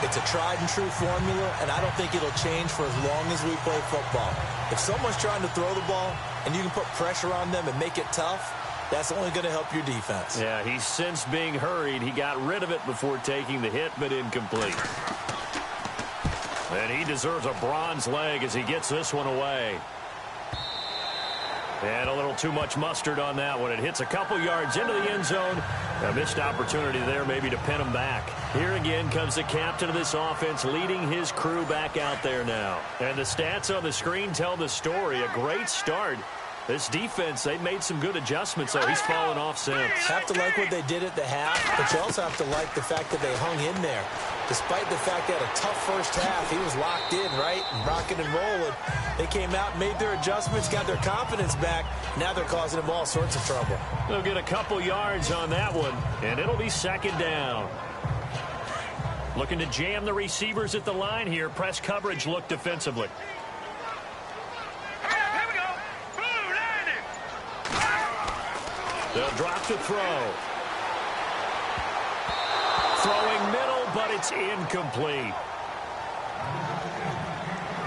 It's a tried-and-true formula, and I don't think it'll change for as long as we play football. If someone's trying to throw the ball, and you can put pressure on them and make it tough, that's only going to help your defense. Yeah, he's since being hurried. He got rid of it before taking the hit, but incomplete. And he deserves a bronze leg as he gets this one away. And a little too much mustard on that one. It hits a couple yards into the end zone. A missed opportunity there maybe to pin him back. Here again comes the captain of this offense leading his crew back out there now. And the stats on the screen tell the story. A great start. This defense, they made some good adjustments, so he's fallen off since. Have to like what they did at the half, but you also have to like the fact that they hung in there. Despite the fact they had a tough first half, he was locked in, right? Rocking and rolling. They came out, made their adjustments, got their confidence back. Now they're causing him all sorts of trouble. They'll get a couple yards on that one, and it'll be 2nd down. Looking to jam the receivers at the line here. Press coverage look defensively. They'll drop to throw. Throwing middle, but it's incomplete.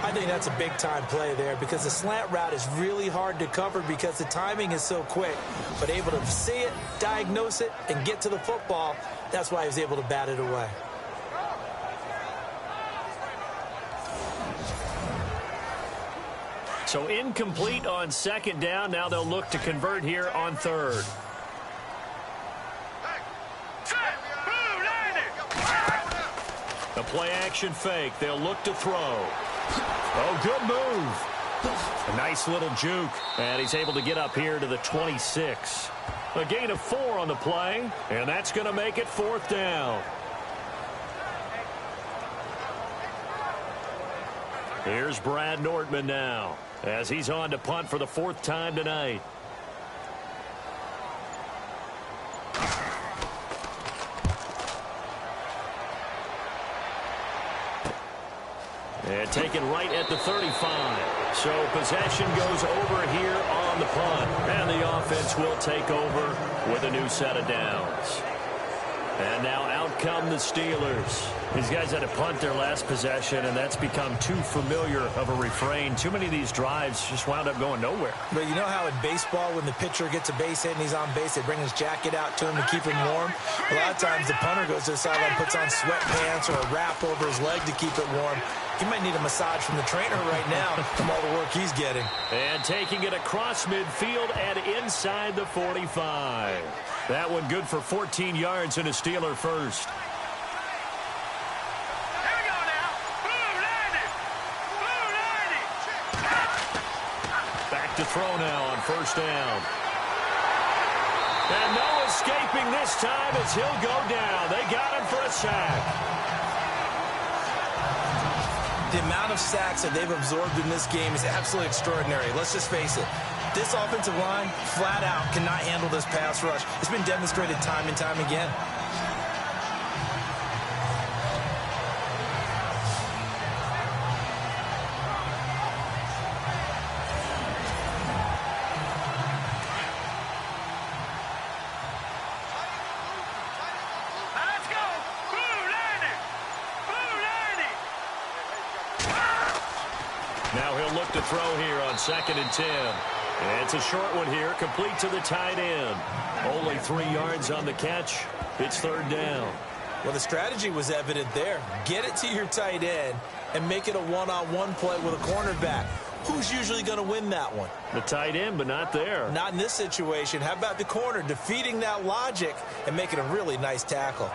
I think that's a big-time play there because the slant route is really hard to cover because the timing is so quick. But able to see it, diagnose it, and get to the football, that's why he was able to bat it away. So incomplete on 2nd down. Now they'll look to convert here on 3rd. play-action fake. They'll look to throw. Oh, good move. A nice little juke. And he's able to get up here to the 26. A gain of 4 on the play. And that's going to make it 4th down. Here's Brad Nordman now, as he's on to punt for the 4th time tonight. And taken right at the 35. So possession goes over here on the punt. And the offense will take over with a new set of downs. And now out come the Steelers. These guys had to punt their last possession, and that's become too familiar of a refrain. Too many of these drives just wound up going nowhere. But you know how in baseball, when the pitcher gets a base hit and he's on base, they bring his jacket out to him to keep him warm? A lot of times the punter goes to the sideline, puts on sweatpants or a wrap over his leg to keep it warm. He might need a massage from the trainer right now from all the work he's getting. And taking it across midfield and inside the 45. That one good for 14 yards and a Steeler first. Here we go now. Boom, landed. Boom, landed. Back to throw now on 1st down. And no escaping this time as he'll go down. They got him for a sack. The amount of sacks that they've absorbed in this game is absolutely extraordinary. Let's just face it. This offensive line, flat out, cannot handle this pass rush. It's been demonstrated time and time again. Let's go. Boom, landed. Boom, landed. Now he'll look to throw here on 2nd and 10. And it's a short one here, complete to the tight end. Only 3 yards on the catch. It's 3rd down. Well, the strategy was evident there. Get it to your tight end and make it a one-on-one play with a cornerback. Who's usually going to win that one? The tight end, but not there. Not in this situation. How about the corner defeating that logic and making a really nice tackle?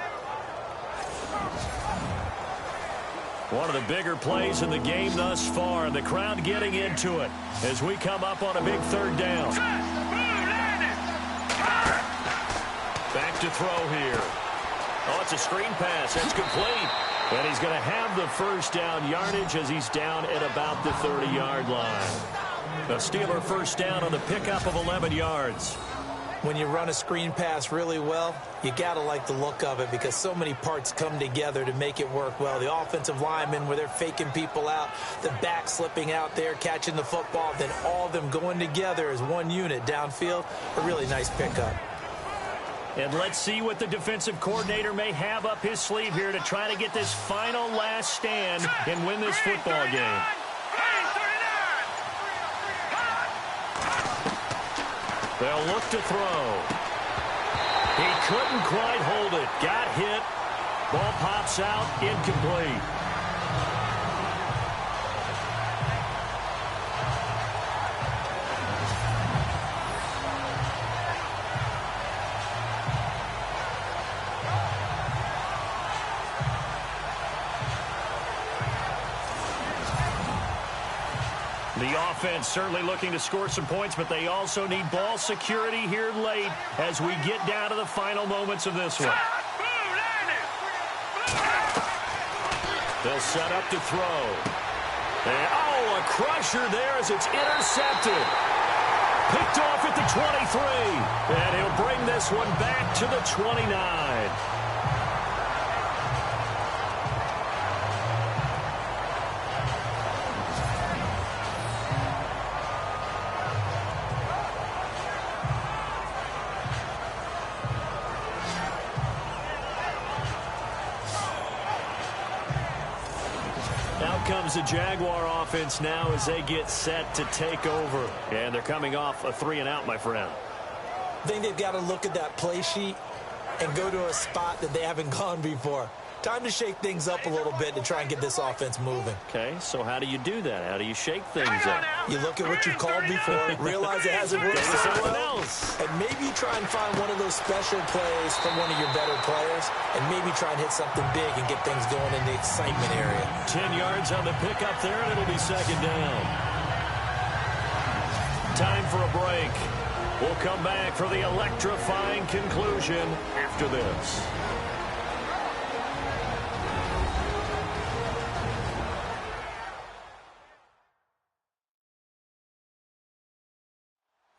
One of the bigger plays in the game thus far, and the crowd getting into it as we come up on a big 3rd down. Back to throw here. Oh, it's a screen pass. That's complete. And he's going to have the 1st down yardage as he's down at about the 30-yard line. The Steeler 1st down on the pickup of 11 yards. When you run a screen pass really well, you got to like the look of it because so many parts come together to make it work well. The offensive linemen, where they're faking people out, the back slipping out there, catching the football, then all of them going together as one unit downfield. A really nice pickup. And let's see what the defensive coordinator may have up his sleeve here to try to get this final last stand and win this football game. They'll look to throw. He couldn't quite hold it. Got hit. Ball pops out. Incomplete. The offense certainly looking to score some points, but they also need ball security here late as we get down to the final moments of this one. They'll set up to throw. And, oh, a crusher there as it's intercepted. Picked off at the 23. And he'll bring this one back to the 29. Comes the Jaguar offense now as they get set to take over. And they're coming off a 3-and-out, my friend. I think they've got to look at that play sheet and go to a spot that they haven't gone before. Time to shake things up a little bit to try and get this offense moving. Okay, so how do you do that? How do you shake things up? You look at what you've called before, realize it hasn't worked so Something well, else. and maybe you try and find one of those special plays from one of your better players, and maybe try and hit something big and get things going in the excitement area. 10 yards on the pickup there, and it'll be second down. Time for a break. We'll come back for the electrifying conclusion after this.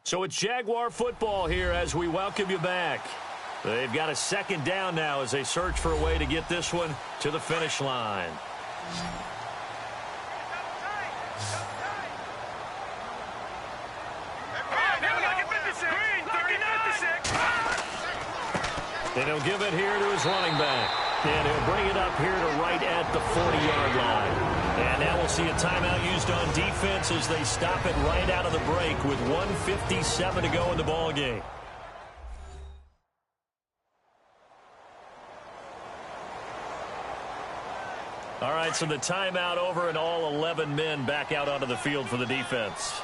So it's Jaguar football here as we welcome you back. They've got a second down now as they search for a way to get this one to the finish line. And he'll give it here to his running back. And he'll bring it up here to right at the 40-yard line. And now we'll see a timeout used on defense as they stop it right out of the break with 1:57 to go in the ballgame. All right, so the timeout over and all 11 men back out onto the field for the defense.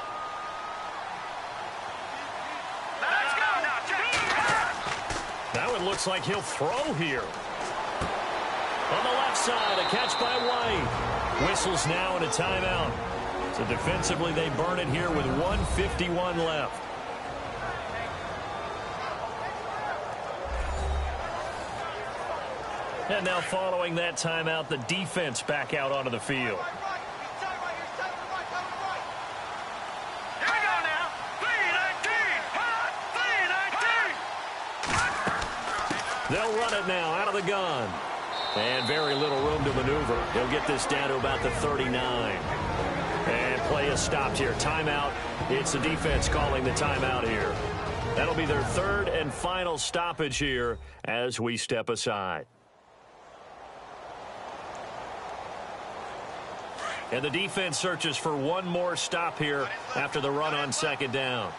Now it looks like he'll throw here. On the left side, a catch by White. Whistles now and a timeout. So defensively, they burn it here with 1:51 left. And now following that timeout, the defense back out onto the field. They'll run it now out of the gun. And very little room to maneuver. He'll get this down to about the 39. And play is stopped here. Timeout. It's the defense calling the timeout here. That'll be their third and final stoppage here as we step aside. And the defense searches for one more stop here after the run on second down.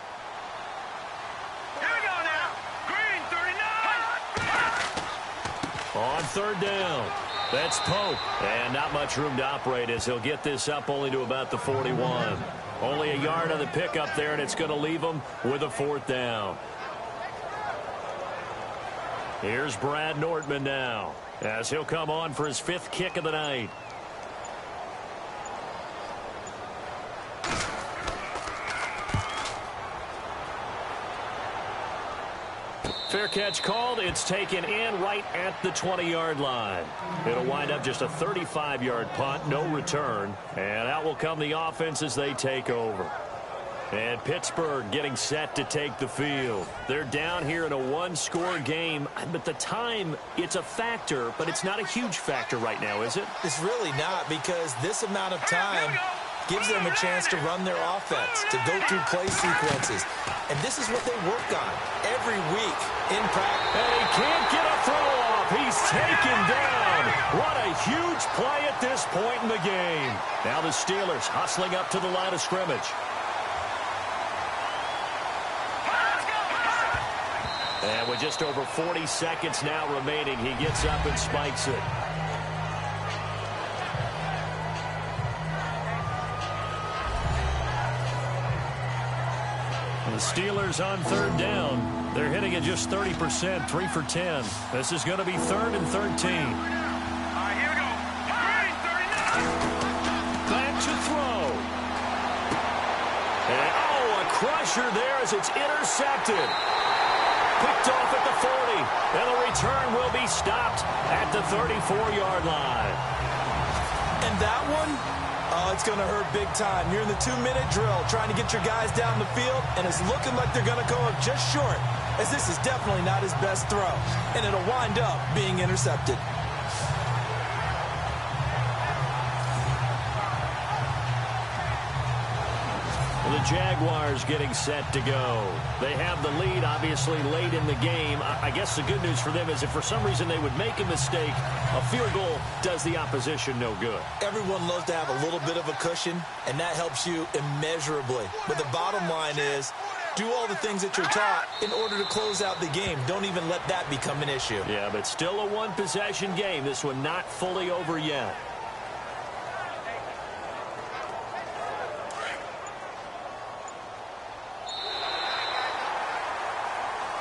On third down, that's Pope. And not much room to operate as he'll get this up only to about the 41. Only a yard on the pickup there, and it's going to leave him with a fourth down. Here's Brad Nortman now as he'll come on for his fifth kick of the night. Fair catch called. It's taken in right at the 20-yard line. It'll wind up just a 35-yard punt, no return. And out will come the offense as they take over. And Pittsburgh getting set to take the field. They're down here in a one-score game. But the time, it's a factor, but it's not a huge factor right now, is it? It's really not, because this amount of time gives them a chance to run their offense, to go through play sequences. And this is what they work on every week in practice. And he can't get a throw off. He's taken down. What a huge play at this point in the game. Now the Steelers hustling up to the line of scrimmage. And with just over 40 seconds now remaining, he gets up and spikes it. The Steelers on third down. They're hitting at just 30%, 3 for 10. This is going to be 3rd and 13. Here we go. Green, 39. Back to throw. And, oh, a crusher there as it's intercepted. Picked off at the 40. And the return will be stopped at the 34-yard line. And that one, oh, it's going to hurt big time. You're in the 2-minute drill trying to get your guys down the field, and it's looking like they're going to go up just short, as this is definitely not his best throw, and it'll wind up being intercepted. The Jaguars getting set to go. They have the lead, obviously, late in the game. I guess the good news for them is if for some reason they would make a mistake, a field goal does the opposition no good. Everyone loves to have a little bit of a cushion, and that helps you immeasurably. But the bottom line is Do all the things that you're taught in order to close out the game. Don't even let that become an issue. Yeah, but still a one-possession game. This one not fully over yet.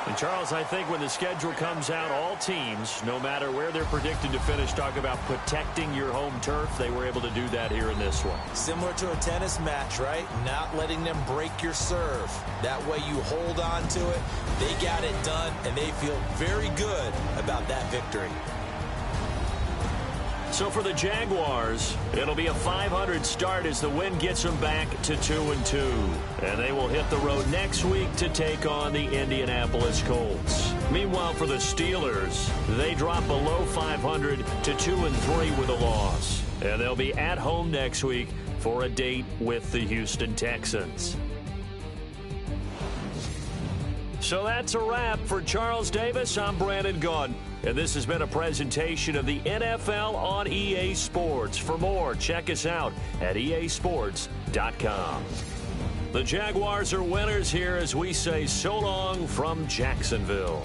And Charles, I think when the schedule comes out, all teams, no matter where they're predicted to finish, talk about protecting your home turf. They were able to do that here in this one. Similar to a tennis match, right? Not letting them break your serve. That way you hold on to it. They got it done, and they feel very good about that victory. So for the Jaguars, it'll be a 500 start as the win gets them back to 2-2. And they will hit the road next week to take on the Indianapolis Colts. Meanwhile, for the Steelers, they drop below 500 to 2-3 with a loss. And they'll be at home next week for a date with the Houston Texans. So that's a wrap. For Charles Davis, I'm Brandon Gaudin. And this has been a presentation of the NFL on EA Sports. For more, check us out at easports.com. The Jaguars are winners here as we say so long from Jacksonville.